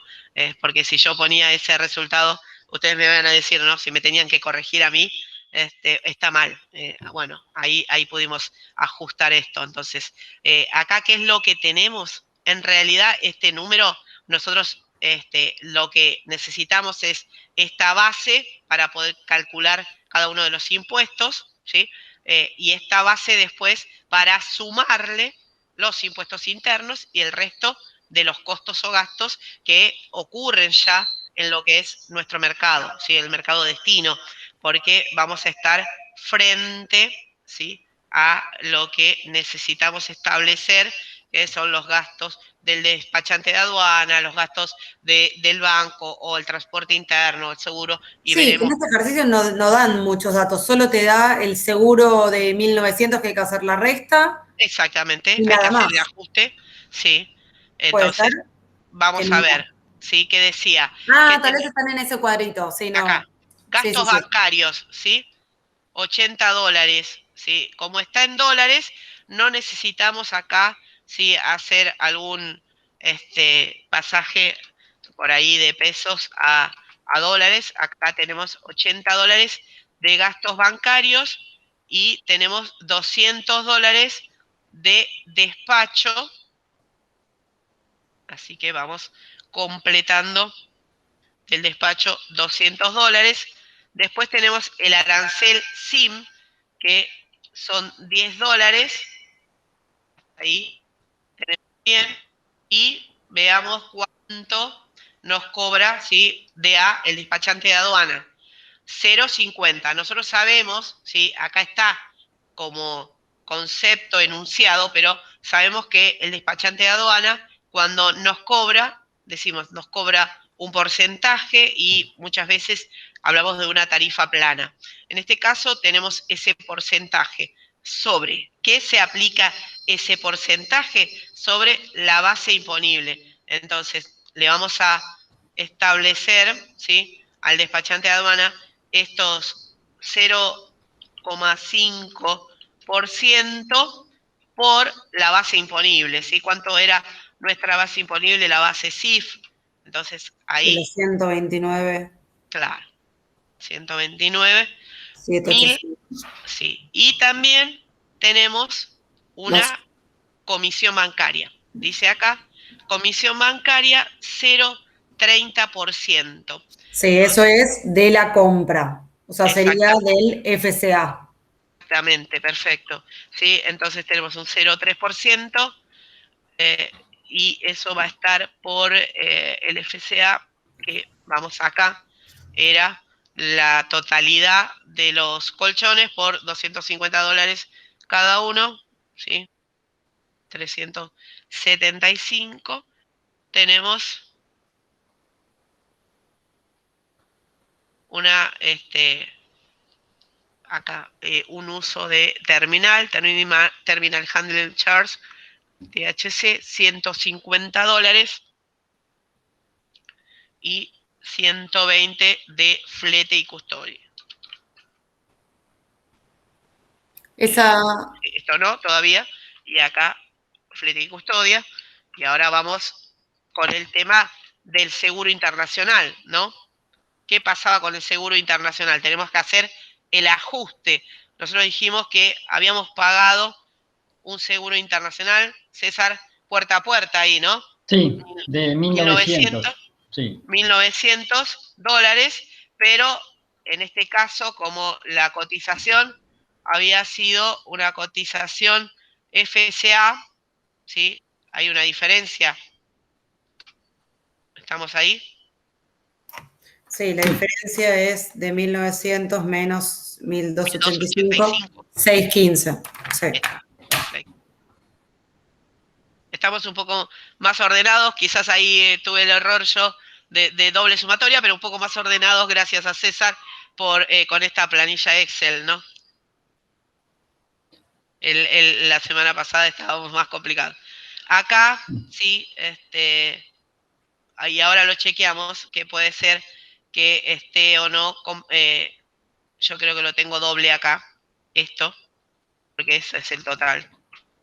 Porque si yo ponía ese resultado, ustedes me van a decir, ¿no? Si me tenían que corregir a mí, está mal. Bueno, ahí pudimos ajustar esto. Entonces, acá, ¿qué es lo que tenemos? En realidad, este número, nosotros lo que necesitamos es esta base para poder calcular cada uno de los impuestos, ¿sí? Y esta base después para sumarle los impuestos internos y el resto de los costos o gastos que ocurren ya en lo que es nuestro mercado, ¿sí? El mercado destino, porque vamos a estar frente, ¿sí? A lo que necesitamos establecer, que son los gastos del despachante de aduana, los gastos del banco o el transporte interno, el seguro, y Sí, en veremos. este ejercicio no dan muchos datos, solo te da el seguro de 1900 que hay que hacer la resta Exactamente, y hay que nada hacer más. el ajuste, sí. Puede ser Entonces, que vamos a no. ver, ¿sí? ¿Qué decía? Ah, Que tal vez están en ese cuadrito, sí, acá, no. Sí, sí, gastos sí. bancarios, ¿sí? $80, ¿sí? Como está en dólares, no necesitamos acá, ¿sí? Hacer algún pasaje por ahí de pesos a dólares. Acá tenemos $80 de gastos bancarios y tenemos $200 de despacho. Así que vamos completando el despacho $200. Después tenemos el arancel SIM, que son $10. Ahí tenemos bien. Y veamos cuánto nos cobra, ¿sí? DA, el despachante de aduana. 0,50. Nosotros sabemos, ¿sí? Acá está como concepto enunciado, pero sabemos que el despachante de aduana, cuando nos cobra, decimos, nos cobra un porcentaje y muchas veces hablamos de una tarifa plana. En este caso tenemos ese porcentaje. ¿Sobre qué se aplica ese porcentaje? Sobre la base imponible. Entonces, le vamos a establecer, ¿sí? Al despachante de aduana estos 0,5% por la base imponible, ¿sí? ¿Cuánto era nuestra base imponible, la base CIF? Entonces, Sí, ahí, los 129, claro, 129, 1000, 785. sí. Y también tenemos Los, una comisión bancaria. Dice acá, comisión bancaria 0,30%. sí, eso es de la compra. O sea, sería Exactamente. del FCA. Exactamente, perfecto. ¿Sí? Entonces tenemos un 0,3% y eso va a estar por el FCA, que vamos acá, era la totalidad de los colchones por $250 cada uno, ¿sí? 375. Tenemos una, acá un uso de Terminal Handling Charge, THC, $150 y 120 de flete y custodia. Esa, Esto no, todavía. Y acá, flete y custodia. Y ahora vamos con el tema del seguro internacional, ¿no? ¿Qué pasaba con el seguro internacional? Tenemos que hacer el ajuste. Nosotros dijimos que habíamos pagado un seguro internacional, César, puerta a puerta ahí, ¿no? Sí, de 1900. 1900, Sí, $1.900, pero en este caso, como la cotización había sido una cotización FCA, ¿sí? Hay una diferencia. ¿Estamos ahí? Sí, la diferencia es de 1900 menos 1285, 1285. 615. Sí. Estamos un poco más ordenados, quizás ahí tuve el error yo de doble sumatoria, pero un poco más ordenados gracias a César con esta planilla Excel, ¿no? La semana pasada estábamos más complicados. Acá, sí, y ahora lo chequeamos, que puede ser que esté o no, yo creo que lo tengo doble acá, esto, porque ese es el total.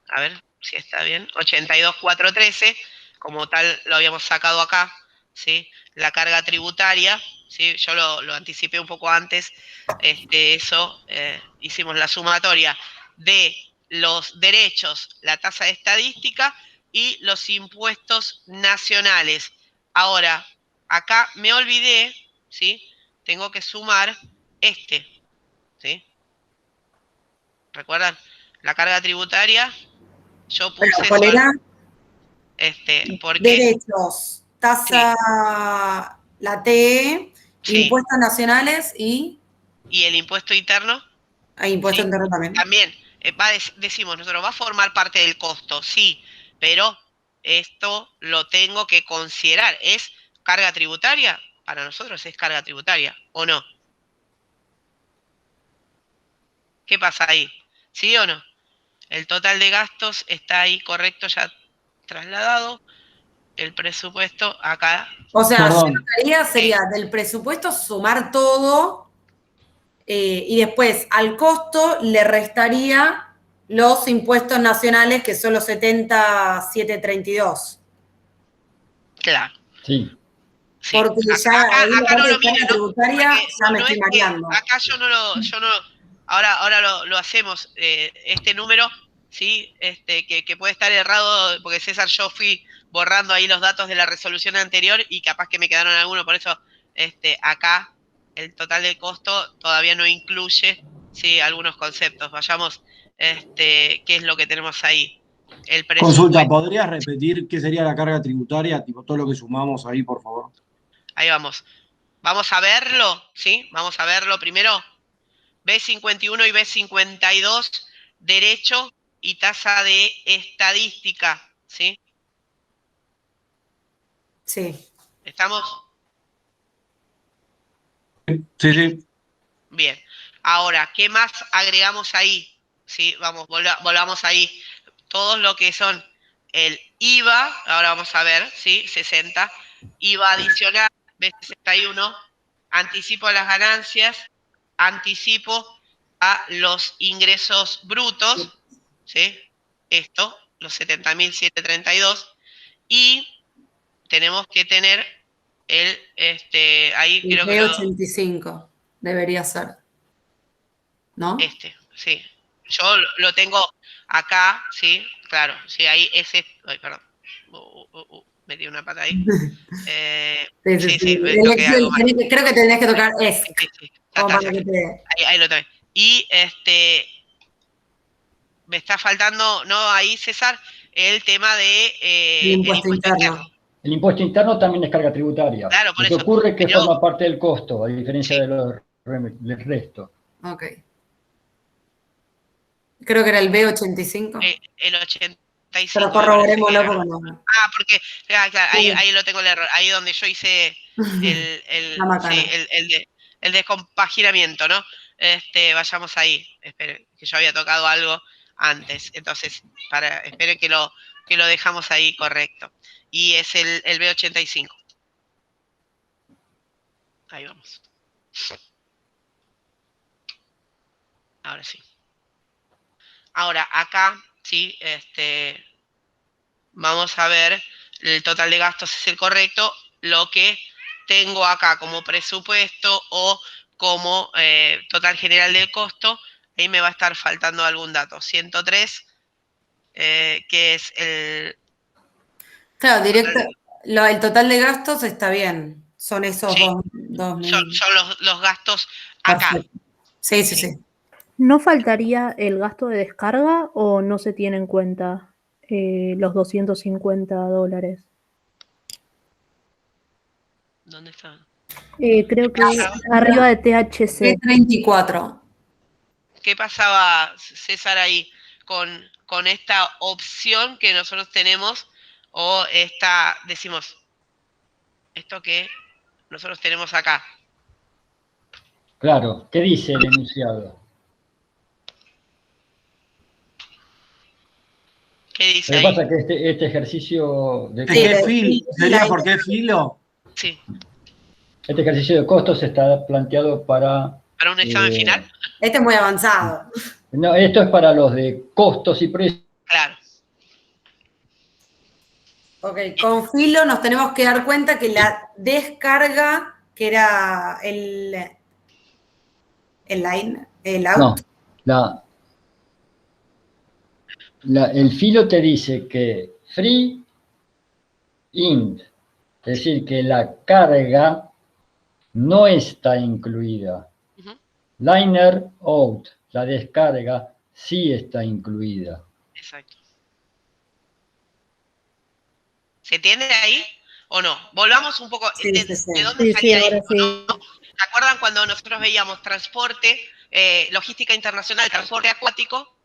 A ver si está bien. 82.413, como tal lo habíamos sacado acá, ¿sí? La carga tributaria, ¿sí? Yo lo anticipé un poco antes, eso, hicimos la sumatoria de los derechos, la tasa de estadística y los impuestos nacionales. Ahora, acá me olvidé, ¿sí? Tengo que sumar ¿sí? ¿Recuerdan? La carga tributaria, yo puse ¿Cuál era? porque Derechos, tasa, la TE, sí, impuestos nacionales y el impuesto interno impuestos sí, internos también. también decimos nosotros, va a formar parte del costo, sí, pero esto lo tengo que considerar. ¿Es carga tributaria? Para nosotros es carga tributaria, ¿o no? ¿Qué pasa ahí? ¿Sí o no? El total de gastos está ahí correcto, ya trasladado. El presupuesto acá. O sea, Perdón. yo lo que haría sería del presupuesto sumar todo y después al costo le restaría los impuestos nacionales que son los 70.732. Claro. Sí. Sí. Porque ya ahí la Acá no parte lo de carga mira, ¿no? tributaria Porque ya me no estoy es que mareando. acá yo no, ahora lo hacemos, este número, ¿sí? Que puede estar errado, porque César, yo fui borrando ahí los datos de la resolución anterior y capaz que me quedaron algunos, por eso acá el total del costo todavía no incluye, ¿sí? Algunos conceptos. Vayamos, ¿qué es lo que tenemos ahí? El presupuesto. Consulta, ¿podrías repetir qué sería la carga tributaria? Tipo todo lo que sumamos ahí, por favor. Ahí vamos. Vamos a verlo, ¿sí? Vamos a verlo primero. B51 y B52, derecho y tasa de estadística, ¿sí? Sí. ¿Estamos? Sí, sí. Bien. Ahora, ¿qué más agregamos ahí? ¿Sí? Vamos, volvamos ahí. Todo lo que son el IVA, ahora vamos a ver, ¿sí? 60. IVA adicional, B61. Anticipo a las ganancias, anticipo a los ingresos brutos, ¿sí? Esto, los 70.732. Y tenemos que tener ahí El creo que B85 debería ser. ¿No? sí. Yo lo tengo acá, sí, claro, sí, ahí ese, ay, perdón, metí una pata ahí. Sí, toqué algo mal. Creo que tenés que tocar ESC. Sí, ahí lo tengo. Y me está faltando, ¿no? Ahí, César, el tema de el impuesto interno. El impuesto interno también es carga tributaria. Claro, por Lo que eso. ocurre es que forma parte del costo, a diferencia del resto. Ok. Creo que era el B85. El 85. Pero corroborémoslo porque no. Porque, claro, ahí lo tengo el error. Ahí donde yo hice el descompaginamiento, ¿no? Vayamos ahí. Esperen, que yo había tocado algo antes. Entonces, esperen que lo dejamos ahí correcto. Y es el B85. Ahí vamos. Ahora sí. Ahora, acá, sí, vamos a ver, el total de gastos es el correcto, lo que tengo acá como presupuesto o como total general del costo, ahí me va a estar faltando algún dato. 103, que es el... Claro, directo, el total de gastos está bien. Son esos sí, 2.000. son los gastos acá. Perfecto. Sí. ¿No faltaría el gasto de descarga o no se tiene en cuenta los $250. ¿Dónde está? Creo que arriba de THC. 34. ¿Qué pasaba, César, ahí con esta opción que nosotros tenemos o decimos, esto que nosotros tenemos acá? Claro, ¿qué dice el enunciado? ¿Qué dice Lo que ahí? pasa es que este ejercicio de ¿De qué costos, filo? ¿Sería por qué filo? Sí, este ejercicio de costos está planteado para... para un examen final. Este es muy avanzado. No, esto es para los de costos y precios. Claro. Ok, con filo nos tenemos que dar cuenta que la descarga, que era el out. No, el filo te dice que free int, es decir, que la carga no está incluida. Ujú. Liner out, la descarga, sí está incluida. Exacto. ¿Se entiende ahí o no? Volvamos un poco. Sí, sí, sí. ¿De dónde Sí, salía ahora esto? sí. ¿No? ¿Se acuerdan cuando nosotros veíamos transporte, logística internacional, transporte acuático?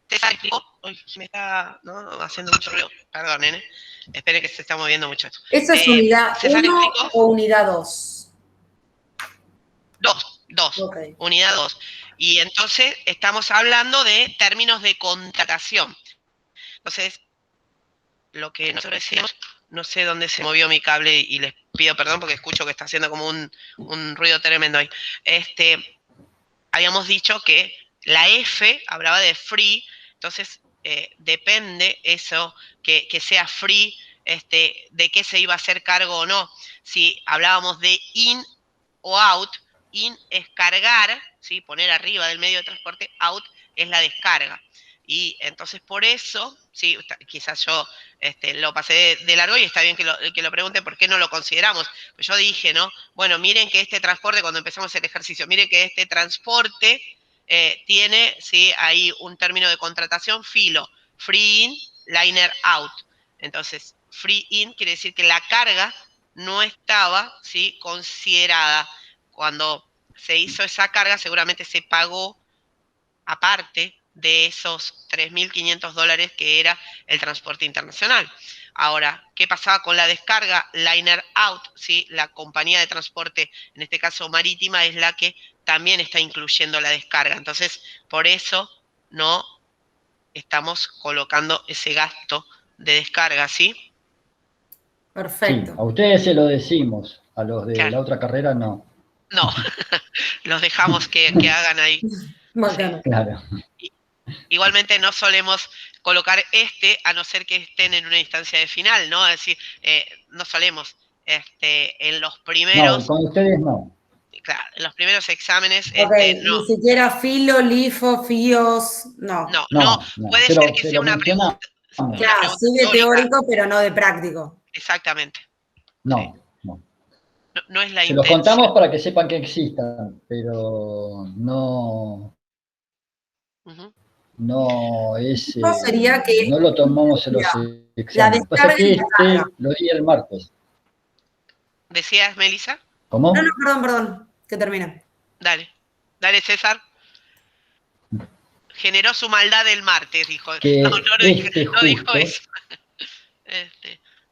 César explicó. Uy, me está haciendo mucho ruido. Perdonen, esperen que se está moviendo mucho esto. ¿Eso es unidad César 1 explicó. o unidad 2? Dos. Ok. Unidad 2. Y entonces estamos hablando de términos de contratación. Entonces, lo que nosotros decíamos, no sé dónde se movió mi cable y les pido perdón porque escucho que está haciendo como un ruido tremendo ahí. Habíamos dicho que la F hablaba de free, entonces depende eso, que sea free, de qué se iba a hacer cargo o no. Si hablábamos de in o out, in es cargar, ¿sí? Poner arriba del medio de transporte, out es la descarga. Y entonces por eso, sí, quizás yo lo pasé de largo y está bien que lo pregunten por qué no lo consideramos. Pues yo dije, ¿no? Bueno, miren que este transporte, cuando empezamos el ejercicio, miren que este transporte tiene, ¿sí? Ahí un término de contratación, filo, free in, liner out. Entonces, free in quiere decir que la carga no estaba, ¿sí? Considerada. Cuando se hizo esa carga, seguramente se pagó aparte de esos $3.500 que era el transporte internacional. Ahora, ¿qué pasaba con la descarga? Liner out, ¿sí? La compañía de transporte, en este caso marítima, es la que también está incluyendo la descarga. Entonces, por eso no estamos colocando ese gasto de descarga, ¿sí? Perfecto. Sí, a ustedes se lo decimos, a los de Claro. la otra carrera no. No, los dejamos que hagan ahí. Bacano. Claro. Igualmente no solemos colocar a no ser que estén en una instancia de final, ¿no? Es decir, no solemos en los No, primeros, con ustedes no. claro, en los primeros exámenes, Ok, no, ni siquiera filo, LIFO, FIOS, no. no, No, puede pero ser que te sea lo mencionamos. Claro, sí de teórico, pero no de práctico. exactamente, No. no es la Se los intención. contamos para que sepan que existan, pero no, Ujú. no es, No sería que no lo tomamos en los la exámenes. Pasa descarga que y la carga. lo di el martes. ¿Decías, Melissa? ¿Cómo? No, perdón, que termine. Dale, César. Generó su maldad el martes, dijo. Que No dijo justo, eso.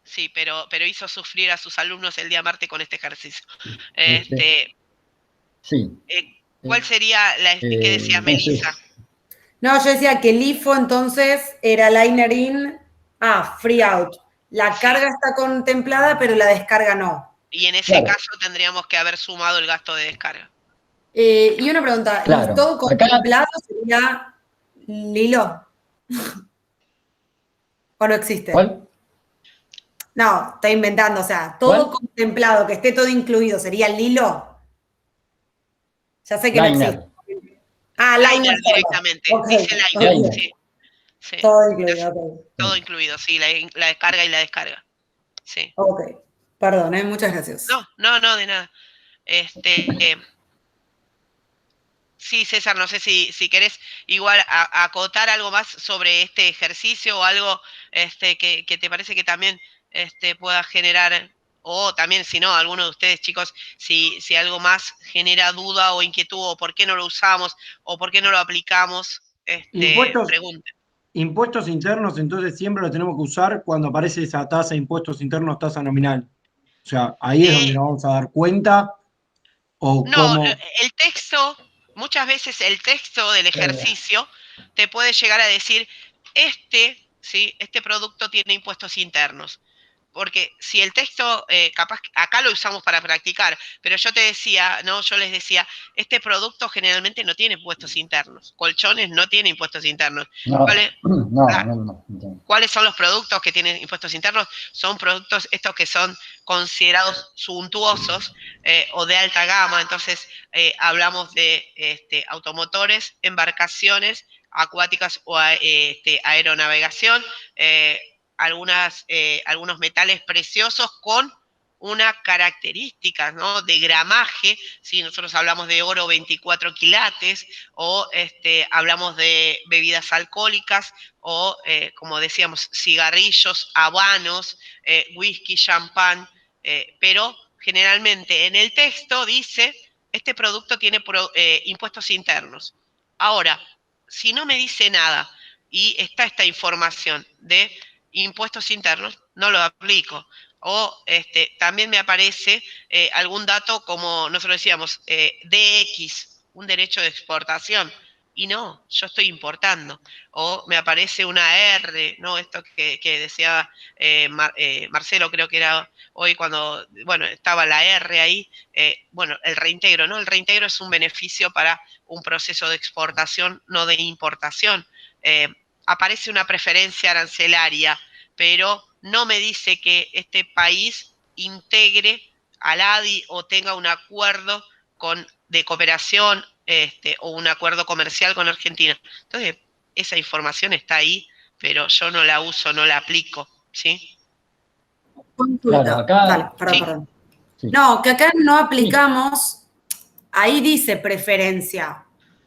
Sí, pero hizo sufrir a sus alumnos el día martes con este ejercicio. sí. ¿Cuál sería qué decías, Entonces, Melissa? No, yo decía que el IFO entonces era liner in, free out. La Sí. carga está contemplada, pero la descarga no. Y en ese Claro. caso tendríamos que haber sumado el gasto de descarga. Y una pregunta, Claro. ¿y todo Acá- contemplado sería Lilo? ¿O no existe? ¿cuál? No, estoy inventando, o sea, todo ¿Cuál? contemplado, que esté todo incluido, ¿sería Lilo? Ya sé que no Liner. existe. Liner solo. directamente. Ok, Dice liner, Liner. sí. Sí. todo incluido, ok. Todo incluido, sí, la descarga y la descarga. Sí. Ok, perdón, muchas gracias. No, de nada. Sí, César, no sé si querés igual acotar algo más sobre este ejercicio o algo que te parece que también pueda generar, o también si no, alguno de ustedes chicos, si algo más genera duda o inquietud, o por qué no lo usamos, o por qué no lo aplicamos, Impuestos, pregunten. impuestos internos, entonces siempre lo tenemos que usar cuando aparece esa tasa, impuestos internos, tasa nominal. O sea, ahí es donde nos vamos a dar cuenta o No, cómo. el texto, muchas veces el texto del ejercicio te puede llegar a decir, ¿sí? Este producto tiene impuestos internos. Porque si el texto, capaz, acá lo usamos para practicar, pero yo te decía, ¿no? Yo les decía, este producto generalmente no tiene impuestos internos. Colchones no tiene impuestos internos. No, ¿Cuáles? no. ¿Cuáles son los productos que tienen impuestos internos? Son productos estos que son considerados suntuosos o de alta gama. Entonces, hablamos de automotores, embarcaciones acuáticas o aeronavegación, algunos metales preciosos con una característica, ¿no? De gramaje. Si nosotros hablamos de oro 24 quilates o hablamos de bebidas alcohólicas o, como decíamos, cigarrillos, habanos, whisky, champán, pero generalmente en el texto dice, este producto tiene impuestos internos. Ahora, si no me dice nada y está esta información de impuestos internos, no lo aplico. O también me aparece algún dato como nosotros decíamos, DX, un derecho de exportación. Y no, yo estoy importando. O me aparece una R, ¿no? Esto que decía Marcelo, creo que era hoy cuando, bueno, estaba la R ahí. Bueno, el reintegro, ¿no? El reintegro es un beneficio para un proceso de exportación, no de importación. Aparece una preferencia arancelaria, pero no me dice que este país integre al ADI o tenga un acuerdo de cooperación o un acuerdo comercial con Argentina. Entonces, esa información está ahí, pero yo no la uso, no la aplico, ¿sí? Consulta. Claro, acá. Dale, perdón. Sí. No, que acá no aplicamos, ahí dice preferencia.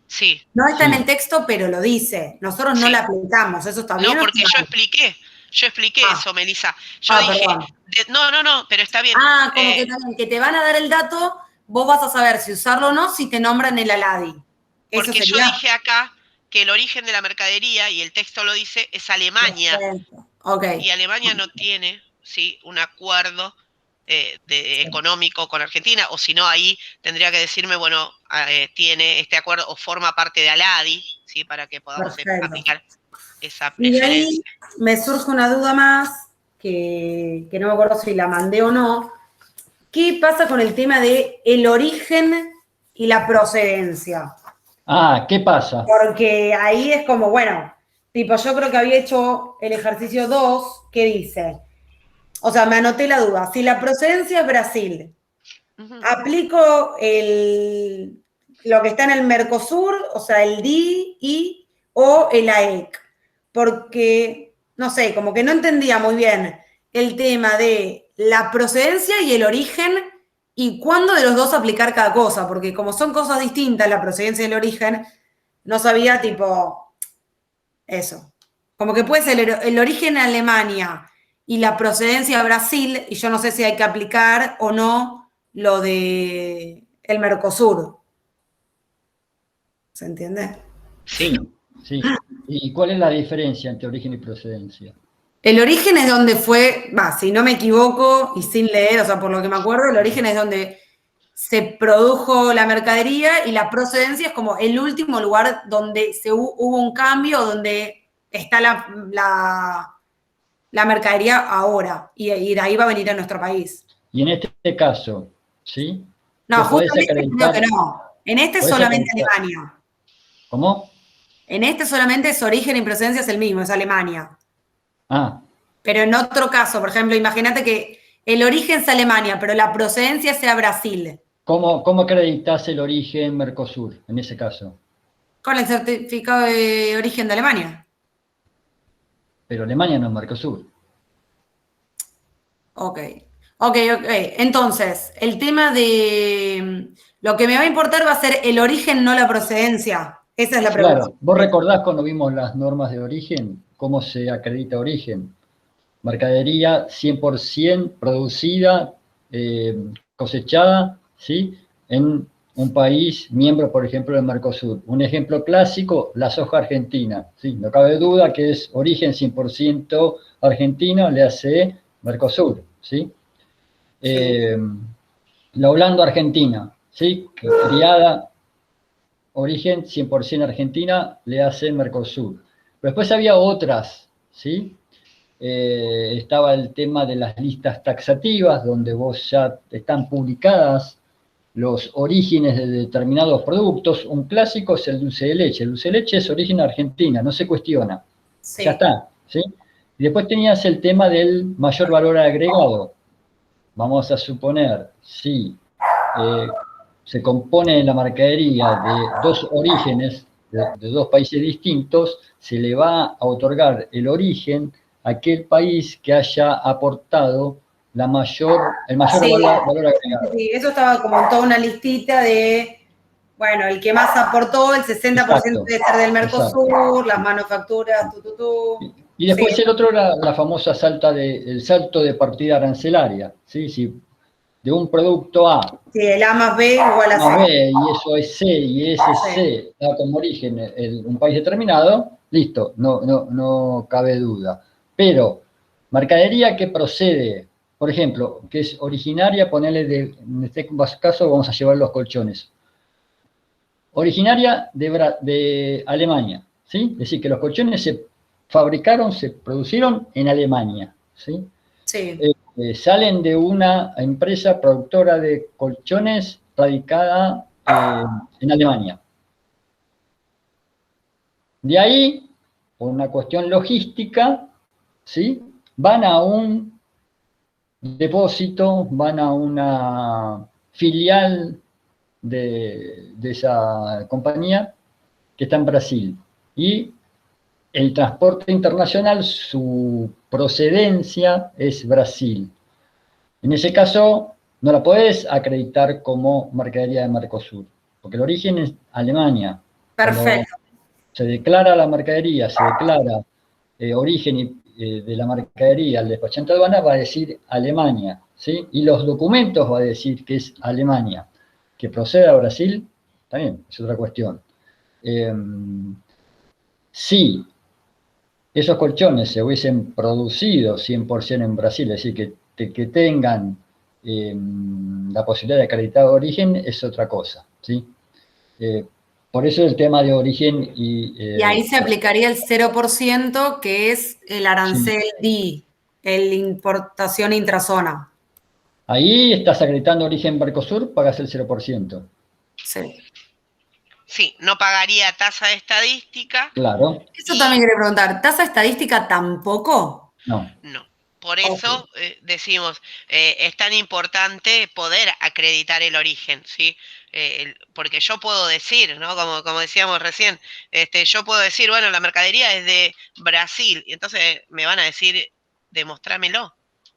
Sí. No está en el texto, pero lo dice. Nosotros no la aplicamos, ¿eso está bien? No, porque yo expliqué eso, Melissa. Yo dije, no, pero está bien. Como que te van a dar el dato, vos vas a saber si usarlo o no, si te nombran el ALADI. Porque yo dije acá que el origen de la mercadería, y el texto lo dice, es Alemania. Okay. Y Alemania no tiene, ¿sí?, un acuerdo económico con Argentina, o si no, ahí tendría que decirme, bueno, tiene este acuerdo o forma parte de ALADI, ¿sí?, para que podamos aplicar esa preferencia. Y ahí me surge una duda más, que no me acuerdo si la mandé o no. ¿Qué pasa con el tema de el origen y la procedencia? ¿Qué pasa? Porque ahí es como, bueno, tipo, yo creo que había hecho el ejercicio 2, que dice, o sea, me anoté la duda, si la procedencia es Brasil, aplico lo que está en el Mercosur, o sea, el DI o el AEC, porque, no sé, como que no entendía muy bien el tema de la procedencia y el origen y cuándo de los dos aplicar cada cosa, porque como son cosas distintas, la procedencia y el origen, no sabía, tipo, eso. Como que puede ser el origen en Alemania y la procedencia de Brasil, y yo no sé si hay que aplicar o no lo de el Mercosur. ¿Se entiende? Sí. ¿Y cuál es la diferencia entre origen y procedencia? El origen es donde fue, si no me equivoco, y sin leer, o sea, por lo que me acuerdo, el origen es donde se produjo la mercadería y la procedencia es como el último lugar donde hubo un cambio, donde está la mercadería ahora, y de ahí va a venir a nuestro país. Y en este caso, ¿sí? No, justamente creo que no. En este es solamente Alemania. ¿Cómo? En este solamente es origen y procedencia es el mismo, es Alemania. Pero en otro caso, por ejemplo, imagínate que el origen es Alemania, pero la procedencia sea Brasil. ¿Cómo acreditas el origen Mercosur en ese caso? Con el certificado de origen de Alemania. Pero Alemania no es Mercosur. Ok. Entonces, el tema de Lo que me va a importar va a ser el origen, no la procedencia. Esa es la pregunta. Claro, vos recordás cuando vimos las normas de origen, cómo se acredita origen. Mercadería 100% producida, cosechada, ¿sí? En un país miembro, por ejemplo, del Mercosur. Un ejemplo clásico, la soja argentina, ¿sí? No cabe duda que es origen 100% argentino, le hace Mercosur, ¿sí? La Holanda argentina, ¿sí? Criada, origen 100% argentina, le hace Mercosur. Pero después había otras, ¿sí? Estaba el tema de las listas taxativas, donde vos ya están publicadas los orígenes de determinados productos. Un clásico es el dulce de leche. El dulce de leche es origen argentina, no se cuestiona. Sí. Ya está, ¿sí? Y después tenías el tema del mayor valor agregado. Vamos a suponer, si se compone la mercadería de dos orígenes, de dos países distintos, se le va a otorgar el origen a aquel país que haya aportado el mayor valor agregado. Sí, eso estaba como en toda una listita de, bueno, el que más aportó, el 60% debe ser del Mercosur, las manufacturas, Y después Sí. el otro era la famosa el salto de partida arancelaria, ¿sí? Si de un producto A Sí, el A más B igual a más C. B, y eso es C, y ese C da como origen un país determinado, listo, no cabe duda. Pero mercadería que procede, por ejemplo, que es originaria, en este caso vamos a llevar los colchones. Originaria de Alemania, ¿sí? Es decir, que los colchones se fabricaron, se producieron en Alemania, ¿sí? Sí. Salen de una empresa productora de colchones radicada en Alemania. De ahí, por una cuestión logística, ¿sí? Van a un depósito, van a una filial de esa compañía que está en Brasil. Y el transporte internacional, su procedencia es Brasil. En ese caso, no la podés acreditar como mercadería de Mercosur, porque el origen es Alemania. Perfecto. Cuando se declara la mercadería, se declara origen de la mercadería al despachante de aduana, va a decir Alemania, ¿sí? Y los documentos va a decir que es Alemania. Que procede a Brasil, también es otra cuestión. Si esos colchones se hubiesen producido 100% en Brasil, es decir, que tengan la posibilidad de acreditar origen, es otra cosa, ¿sí? Por eso el tema de origen Y ahí se aplicaría el 0%, que es el arancel D, el importación intrazona. Ahí estás acreditando origen Mercosur, pagas el 0%. Sí. Sí, no pagaría tasa de estadística. Claro. Eso también quería preguntar, ¿tasa estadística tampoco? No. No. Por eso decimos, es tan importante poder acreditar el origen, ¿sí? Porque yo puedo decir, ¿no? Como decíamos recién, yo puedo decir, bueno, la mercadería es de Brasil, y entonces me van a decir, demostrámelo,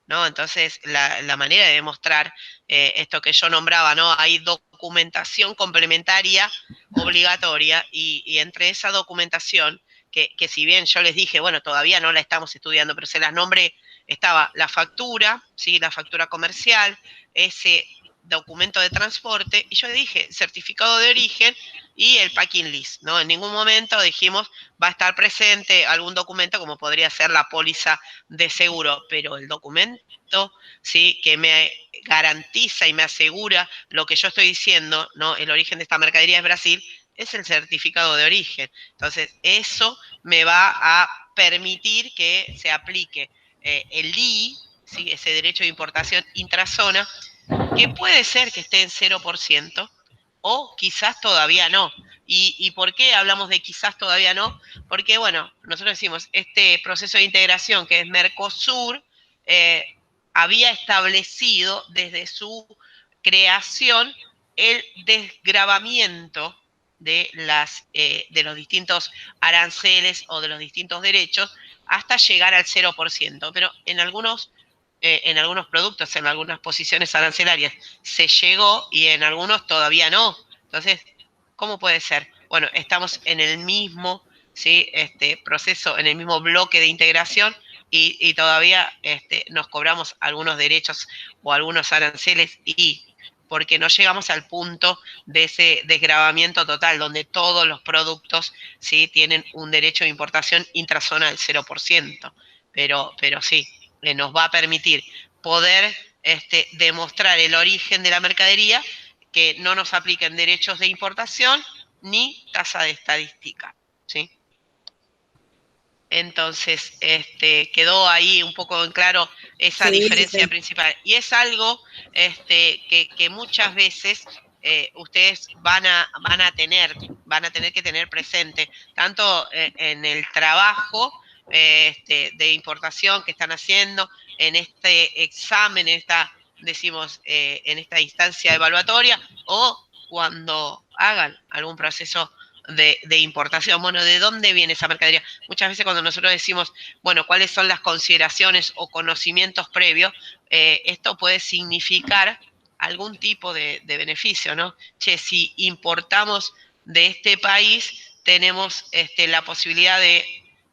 ¿no? Entonces, la manera de demostrar esto que yo nombraba, ¿no? Hay documentación complementaria obligatoria, y entre esa documentación, que si bien yo les dije, bueno, todavía no la estamos estudiando, pero se las nombré, estaba la factura, ¿sí? La factura comercial, ese documento de transporte, y yo dije certificado de origen y el packing list, ¿no? En ningún momento dijimos va a estar presente algún documento como podría ser la póliza de seguro, pero el documento, ¿sí? Que me garantiza y me asegura lo que yo estoy diciendo, ¿no? El origen de esta mercadería es Brasil, es el certificado de origen. Entonces, eso me va a permitir que se aplique el DI, ¿sí? Ese derecho de importación intrazona, que puede ser que esté en 0%, o quizás todavía no. ¿Y por qué hablamos de quizás todavía no? Porque, bueno, nosotros decimos, este proceso de integración que es Mercosur, había establecido desde su creación el desgravamiento de los distintos aranceles o de los distintos derechos hasta llegar al 0%. Pero en algunos en algunos productos, en algunas posiciones arancelarias, se llegó y en algunos todavía no. Entonces, ¿cómo puede ser? Bueno, estamos en el mismo, ¿sí? Proceso, en el mismo bloque de integración y todavía nos cobramos algunos derechos o algunos aranceles y porque no llegamos al punto de ese desgravamiento total, donde todos los productos, ¿sí? Tienen un derecho de importación intrazona del 0%. Pero sí, nos va a permitir poder demostrar el origen de la mercadería, que no nos apliquen derechos de importación ni tasa de estadística, ¿sí? Entonces, quedó ahí un poco en claro esa diferencia principal. Y es algo que muchas veces ustedes van a tener que tener presente, tanto en el trabajo de importación que están haciendo, en este examen, en esta instancia evaluatoria, o cuando hagan algún proceso de importación. Bueno, ¿de dónde viene esa mercadería? Muchas veces cuando nosotros decimos, bueno, ¿cuáles son las consideraciones o conocimientos previos? Esto puede significar algún tipo de beneficio, ¿no? Che, si importamos de este país, tenemos la posibilidad de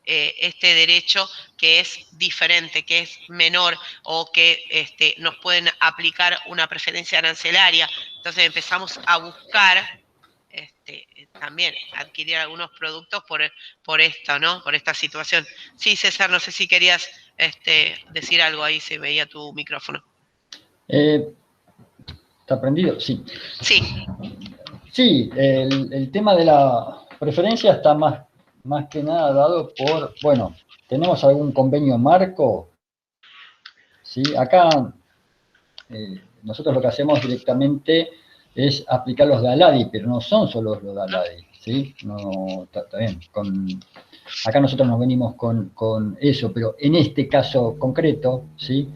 este derecho que es diferente, que es menor, o que nos pueden aplicar una preferencia arancelaria. Entonces empezamos a buscar también adquirir algunos productos por esto, ¿no? Por esta situación. Sí, César, no sé si querías decir algo ahí, se veía tu micrófono. ¿Está prendido? Sí. Sí. Sí, el tema de la preferencia está más que nada dado por, bueno, ¿tenemos algún convenio marco? Sí, acá nosotros lo que hacemos directamente es aplicar los de ALADI, pero no son solo los de ALADI, ¿sí? No, está bien, acá nosotros nos venimos con eso, pero en este caso concreto, ¿sí?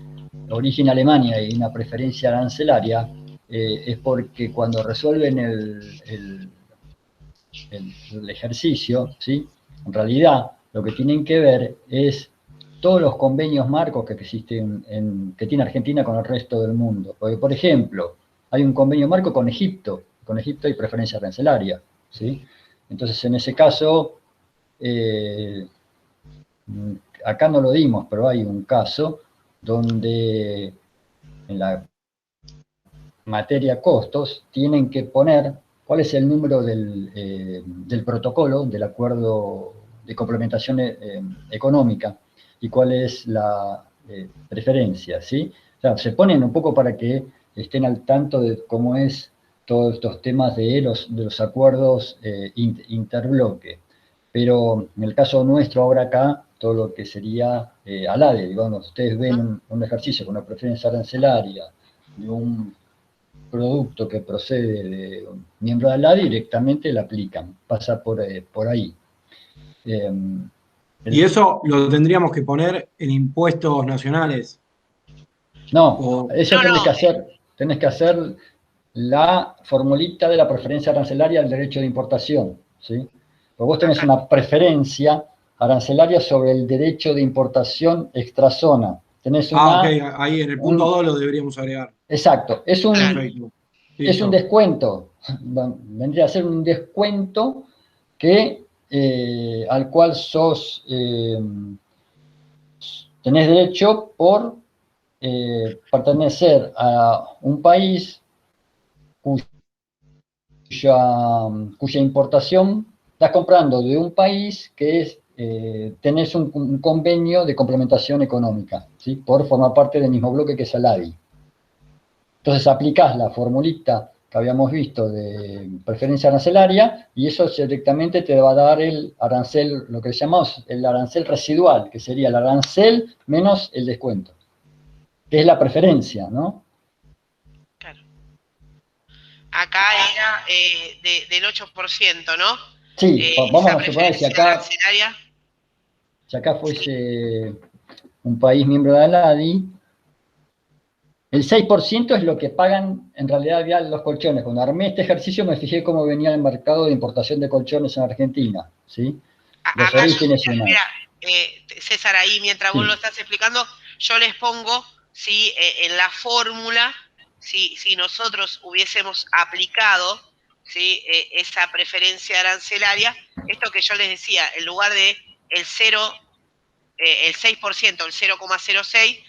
Origen Alemania y una preferencia arancelaria, es porque cuando resuelven el ejercicio, ¿sí? En realidad lo que tienen que ver es todos los convenios marcos que existen que tiene Argentina con el resto del mundo. Porque, por ejemplo, hay un convenio marco con Egipto hay preferencia arancelaria, ¿sí? Entonces, en ese caso, acá no lo dimos, pero hay un caso donde en la materia costos tienen que poner cuál es el número del protocolo, del acuerdo de complementación económica, y cuál es la preferencia, ¿sí? O sea, se ponen un poco para que estén al tanto de cómo es todos estos temas de los acuerdos interbloque. Pero en el caso nuestro ahora acá, todo lo que sería ALADE, digamos, ustedes ven un ejercicio con una preferencia arancelaria de un producto que procede de un miembro de ALADE, directamente la aplican, pasa por ahí. ¿Y eso lo tendríamos que poner en impuestos nacionales? No, eso tenés que hacer la formulita de la preferencia arancelaria del derecho de importación, ¿sí? Porque vos tenés una preferencia arancelaria sobre el derecho de importación extrazona. Tenés una, ok, ahí en el punto 2 lo deberíamos agregar. Exacto, es un descuento, vendría a ser un descuento que al cual tenés derecho por pertenecer a un país cuya importación estás comprando de un país que tenés un convenio de complementación económica, ¿sí? Por formar parte del mismo bloque que es ALADI. Entonces aplicás la formulita que habíamos visto de preferencia arancelaria y eso directamente te va a dar el arancel, lo que llamamos el arancel residual, que sería el arancel menos el descuento, que es la preferencia, ¿no? Claro. Acá era del 8%, ¿no? Sí, vamos a suponer si acá fuese un país miembro de ALADI, el 6% es lo que pagan en realidad ya los colchones. Cuando armé este ejercicio me fijé cómo venía el mercado de importación de colchones en Argentina, ¿sí? Los orígenes y demás. Mira, César, ahí mientras vos lo estás explicando, yo les pongo, ¿sí? En la fórmula, si nosotros hubiésemos aplicado, ¿sí? Esa preferencia arancelaria, esto que yo les decía, en lugar de el 6%, el 0,06,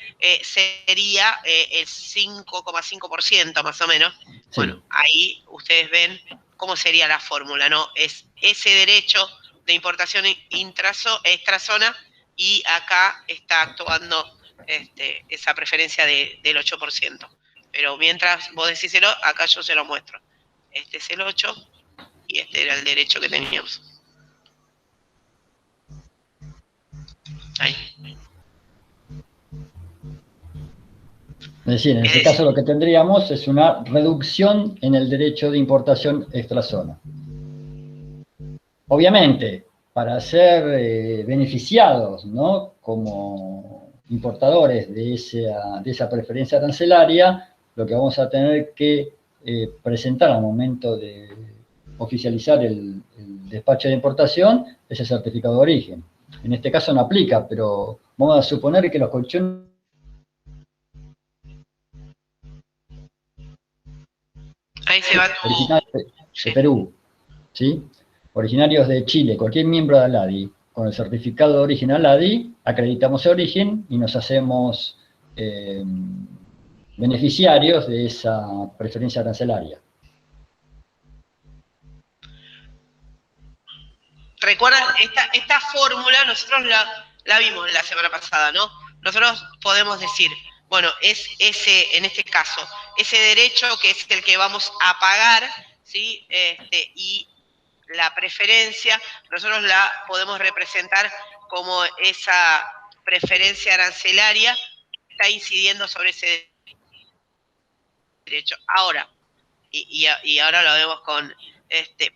sería el 5,5% más o menos. Sí. Bueno, ahí ustedes ven cómo sería la fórmula, ¿no? Es ese derecho de importación extrazona y acá está actuando esa preferencia del 8%. Pero mientras vos decís el 8, acá yo se lo muestro. Este es el 8 y este era el derecho que teníamos. Ahí. Es decir, en este caso lo que tendríamos es una reducción en el derecho de importación extrazona. Obviamente, para ser beneficiados, ¿no?, como importadores de esa preferencia arancelaria, lo que vamos a tener que presentar al momento de oficializar el despacho de importación es el certificado de origen. En este caso no aplica, pero vamos a suponer que los colchones Ahí se va originarios de Perú, ¿sí?, originarios de Chile, cualquier miembro de ALADI, con el certificado de origen ALADI, acreditamos el origen y nos hacemos beneficiarios de esa preferencia arancelaria. Recuerdan, esta fórmula nosotros la vimos la semana pasada, ¿no? Nosotros podemos decir, bueno, es ese, en este caso, ese derecho que es el que vamos a pagar, ¿sí? Y la preferencia, nosotros la podemos representar como esa preferencia arancelaria que está incidiendo sobre ese derecho. Ahora, y ahora lo vemos con...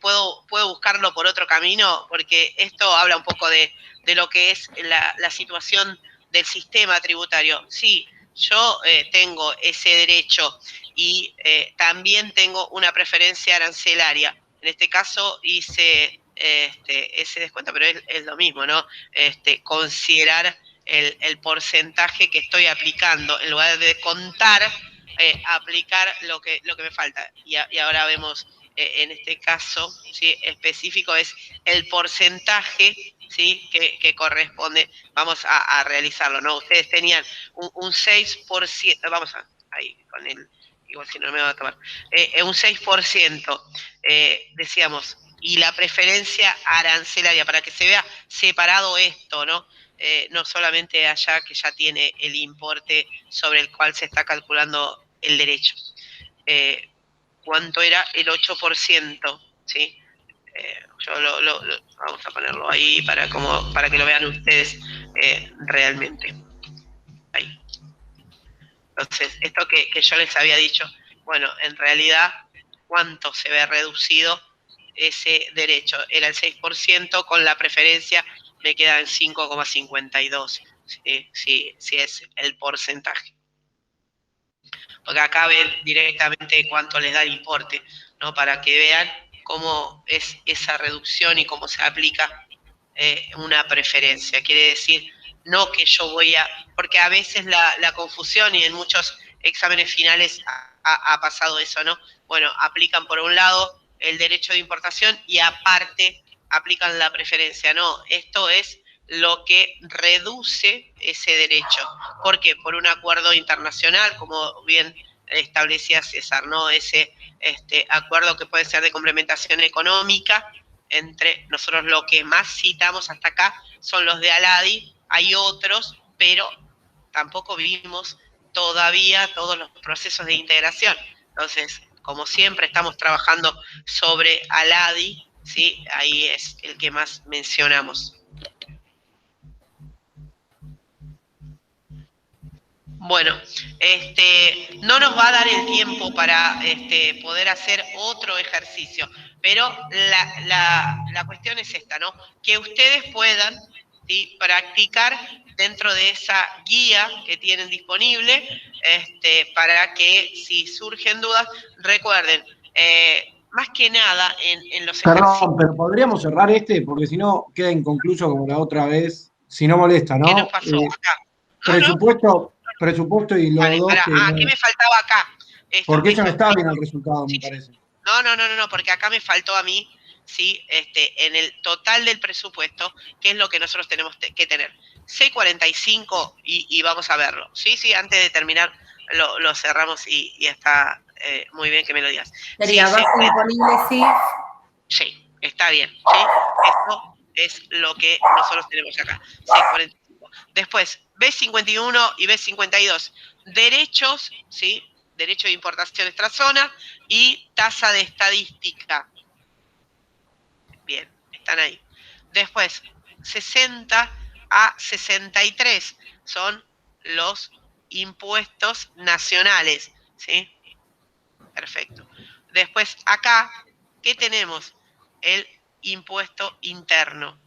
¿puedo buscarlo por otro camino? Porque esto habla un poco de lo que es la situación del sistema tributario. Sí, yo tengo ese derecho y también tengo una preferencia arancelaria. En este caso hice ese descuento, pero es lo mismo, ¿no? Considerar el porcentaje que estoy aplicando, en lugar de contar, aplicar lo que me falta. Y ahora vemos, en este caso, ¿sí?, específico, es el porcentaje, ¿sí?, que corresponde. Vamos a realizarlo, ¿no? Ustedes tenían un 6%, vamos ahí con el... igual si no me va a tomar, un 6%, decíamos, y la preferencia arancelaria, para que se vea separado esto, ¿no? No solamente allá que ya tiene el importe sobre el cual se está calculando el derecho. ¿Cuánto era? El 8%, ¿sí? Yo vamos a ponerlo ahí para que lo vean ustedes realmente. Ahí. Entonces, esto que yo les había dicho, bueno, en realidad, ¿cuánto se ve reducido ese derecho? Era el 6%, con la preferencia me queda en 5,52, ¿sí? Si es el porcentaje. Porque acá ven directamente cuánto les da el importe, ¿no? Para que vean cómo es esa reducción y cómo se aplica una preferencia. Quiere decir, no que yo voy a... Porque a veces la confusión, y en muchos exámenes finales ha pasado eso, ¿no? Bueno, aplican por un lado el derecho de importación y aparte aplican la preferencia. No, esto es lo que reduce ese derecho. ¿Por qué? Por un acuerdo internacional, como bien establecía César, ¿no? Ese acuerdo que puede ser de complementación económica entre nosotros. Lo que más citamos hasta acá son los de ALADI, hay otros, pero tampoco vimos todavía todos los procesos de integración. Entonces, como siempre, estamos trabajando sobre ALADI, ¿sí? Ahí es el que más mencionamos. Bueno, no nos va a dar el tiempo para poder hacer otro ejercicio, pero la cuestión es esta, ¿no? Que ustedes puedan, ¿sí?, practicar dentro de esa guía que tienen disponible, para que si surgen dudas, recuerden, más que nada en los ejercicios. Perdón, pero podríamos cerrar porque si no queda inconcluso como la otra vez, si no molesta, ¿no? ¿Qué nos pasó acá? Presupuesto presupuesto y los Vale, dos. pará. Que ¿Qué me faltaba acá? porque eso no está bien el resultado, Sí, me parece. No, porque acá me faltó a mí, ¿sí? En el total del presupuesto, ¿qué es lo que nosotros tenemos que tener? C45 y vamos a verlo. Sí, antes de terminar lo cerramos y está muy bien que me lo digas. Sería base imponible, sí. Sí, está bien, ¿sí? Esto es lo que nosotros tenemos acá, C45. Después, B51 y B52, derechos, ¿sí? Derecho de importación extrazona y tasa de estadística. Bien, están ahí. Después, 60 a 63 son los impuestos nacionales, ¿sí? Perfecto. Después, acá, ¿qué tenemos? El impuesto interno.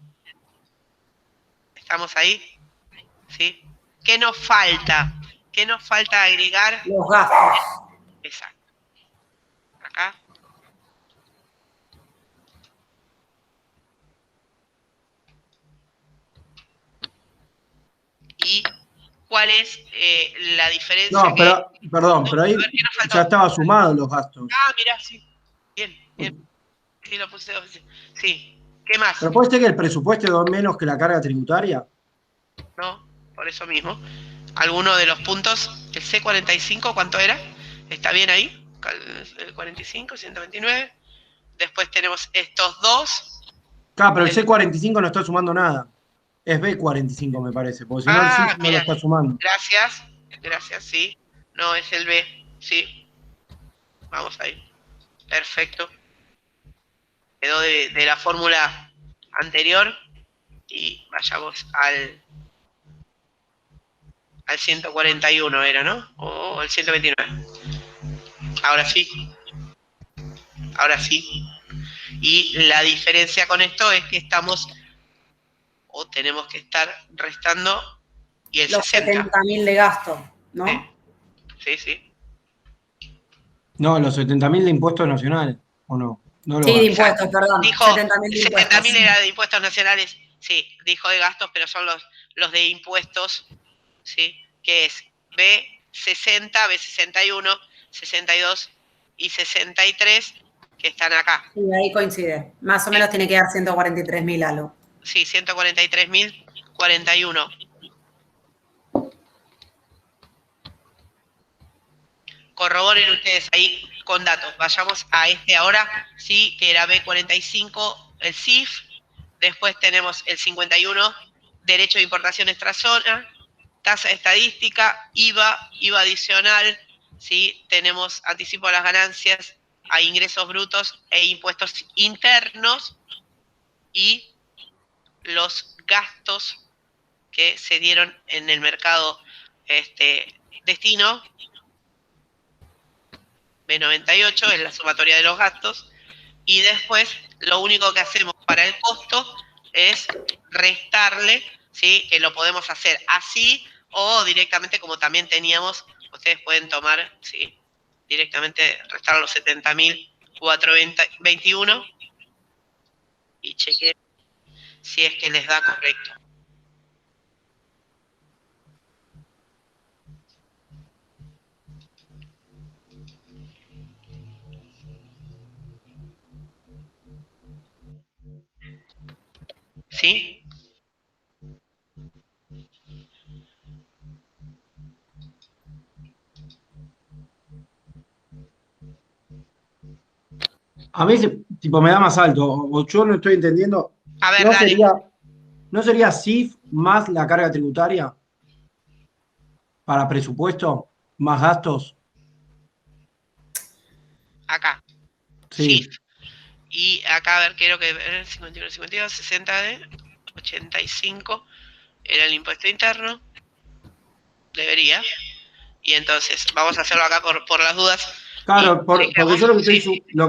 ¿Estamos ahí? ¿Sí? ¿Qué nos falta? ¿Qué nos falta agregar? Los gastos. Exacto. Acá. ¿Y cuál es la diferencia? No, pero, perdón, pero ahí a ver, ¿qué nos faltó? ya estaba sumado los gastos. Ah, mirá, sí. Bien. Sí, lo puse. Sí. ¿Qué más? Pero puede ser que el presupuesto es menos que la carga tributaria. No, por eso mismo. ¿Alguno de los puntos? ¿El C45 cuánto era? ¿Está bien ahí? El 45, 129. Después tenemos estos dos. Claro, pero el C45 no está sumando nada. Es B45, me parece, porque si no el CIF no lo está sumando. Gracias, sí. No, es el B, sí. Vamos ahí. Perfecto. Quedó de la fórmula anterior y vayamos al 141 era, ¿no? O al 129. Ahora sí. Y la diferencia con esto es que estamos o tenemos que estar restando y el los 60. 70.000 de gasto, ¿no? Sí. No, los 70.000 de impuestos nacionales, ¿o no? No Sí, de impuestos, perdón. Dijo 70.000 de impuestos. 70.000 era de impuestos nacionales, sí, dijo de gastos, pero son los de impuestos, ¿sí? Que es B60, B61, 62 y 63 que están acá. Sí, ahí coincide. Más o menos tiene que dar 143.000 algo. Sí, 143.041. Corroboren ustedes ahí con datos. Vayamos a este ahora, sí, que era B45, el CIF. Después tenemos el 51, derecho de importación extrazona, tasa estadística, IVA adicional, sí, tenemos anticipo a las ganancias, a ingresos brutos e impuestos internos y los gastos que se dieron en el mercado destino. B98 es la sumatoria de los gastos y después lo único que hacemos para el costo es restarle, ¿sí? Que lo podemos hacer así o directamente como también teníamos, ustedes pueden tomar, ¿sí? Directamente restar los 70.421 y chequen si es que les da correcto. ¿Sí? A mí tipo me da más alto, o yo no estoy entendiendo. A ver, ¿No sería CIF más la carga tributaria para presupuesto, más gastos? Acá. Sí. CIF. Y acá, a ver, creo que 51, 52, 60 de 85 era el impuesto interno. Debería. Y entonces, vamos a hacerlo acá por las dudas. Claro, porque yo lo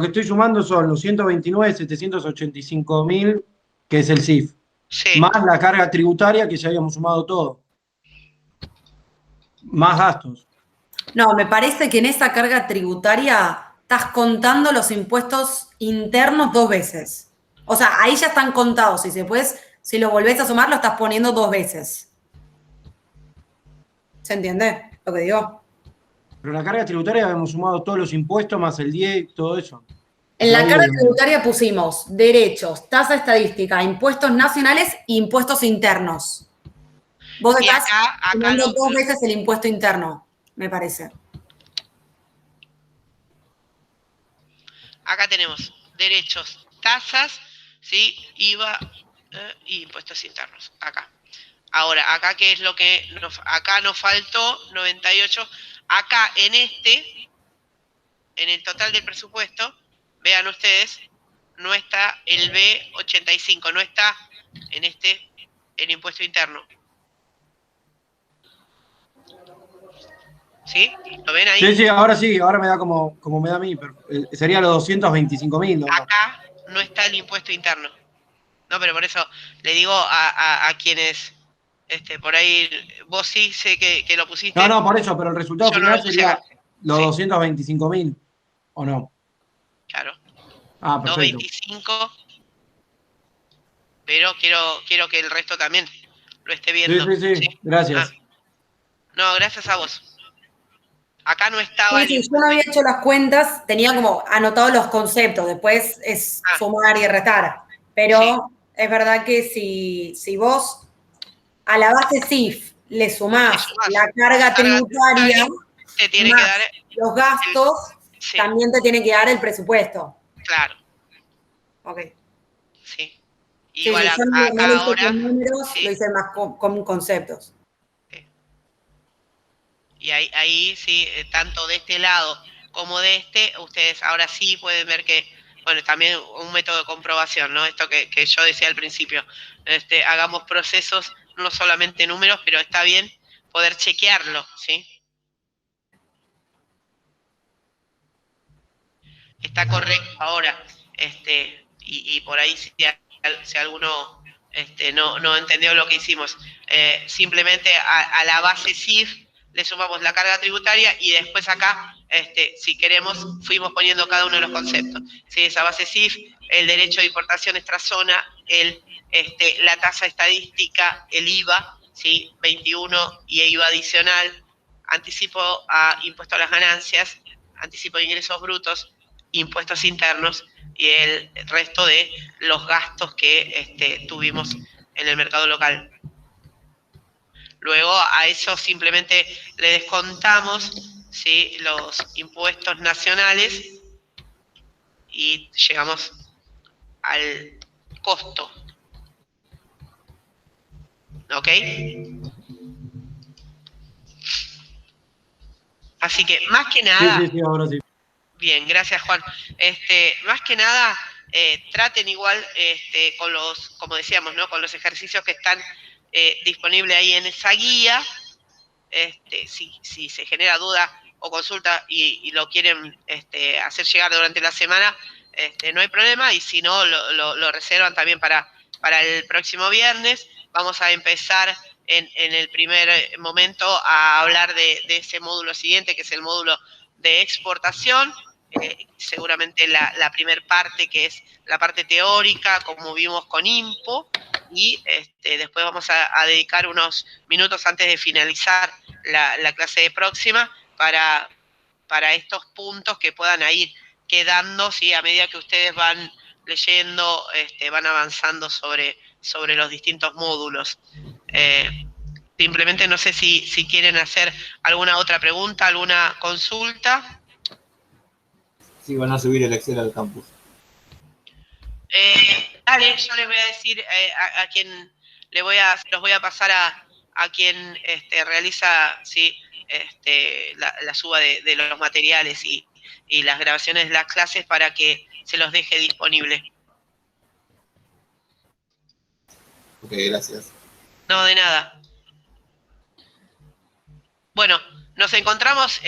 que estoy sumando son los 129.785.000, que es el CIF, más la carga tributaria, que ya habíamos sumado todo. Más gastos. No, me parece que en esa carga tributaria estás contando los impuestos internos 2 veces. O sea, ahí ya están contados. Y después, si lo volvés a sumar, lo estás poniendo 2 veces. ¿Se entiende? lo que digo. Pero en la carga tributaria habíamos sumado todos los impuestos más el 10, todo eso. En la Ahí carga lo- tributaria pusimos derechos, tasa estadística, impuestos nacionales e impuestos internos. Vos Y estás acá sumando lo, dos veces el impuesto interno, me parece. acá tenemos derechos, tasas, ¿sí? IVA y impuestos internos. Acá. Ahora, acá qué es lo que acá nos faltó 98. Acá en el total del presupuesto, vean ustedes, no está el B85, no está en el impuesto interno. ¿Sí? ¿Lo ven ahí? Sí, ahora me da como me da a mí, pero sería los 225.000, ¿no? Acá no está el impuesto interno. No, pero por eso le digo a quienes, por ahí, vos sí sé que lo pusiste. No, por eso, pero el resultado Yo no final lo puse sería acá. los Sí. 225.000, ¿o no? Claro. Ah, perfecto. 225, pero quiero que el resto también lo esté viendo. Sí, gracias. No, gracias a vos. Acá no estaba Sí, yo no había hecho las cuentas, tenía como anotado los conceptos, después es sumar y restar. Pero es verdad que si vos a la base CIF le sumás la carga tributaria te tiene más que dar los gastos, también te tiene que dar el presupuesto. Claro. Ok. Sí. Sí, Igual yo no acá lo hice ahora. con números, Sí. lo hice más con conceptos. Y ahí sí, tanto de este lado como de ustedes ahora sí pueden ver que, bueno, también un método de comprobación, ¿no? Esto que yo decía al principio, hagamos procesos, no solamente números, pero está bien poder chequearlo, ¿sí? Está correcto ahora, y por ahí si alguno no entendió lo que hicimos, simplemente a la base CIF le sumamos la carga tributaria y después acá, si queremos, fuimos poniendo cada uno de los conceptos. ¿Sí? Esa base CIF, el derecho de importación extrazona, la tasa estadística, el IVA, ¿sí? 21 y IVA adicional, anticipo a impuesto a las ganancias, anticipo de ingresos brutos, impuestos internos y el resto de los gastos que tuvimos en el mercado local. Luego a eso simplemente le descontamos, ¿sí?, los impuestos nacionales y llegamos al costo. ¿Ok? Así que más que nada... Sí, ahora sí. Bien, gracias Juan. Más que nada, traten igual con los, como decíamos, ¿no?, con los ejercicios que están disponibles ahí en esa guía. Si se genera duda o consulta y lo quieren hacer llegar durante la semana, no hay problema, y si no, lo reservan también para el próximo viernes. Vamos a empezar en el primer momento a hablar de ese módulo siguiente, que es el módulo de exportación. Seguramente la primer parte, que es la parte teórica, como vimos con IMPO, y después vamos a dedicar unos minutos antes de finalizar la clase de próxima para estos puntos que puedan ir quedando, ¿sí?, a medida que ustedes van leyendo, van avanzando sobre los distintos módulos. Simplemente no sé si quieren hacer alguna otra pregunta, alguna consulta. Sí, van a subir el Excel al campus. Dale, yo les voy a decir a quien los voy a pasar a quien realiza, ¿sí?, la suba de los materiales y las grabaciones de las clases para que se los deje disponible. Ok, gracias. No, de nada. Bueno, nos encontramos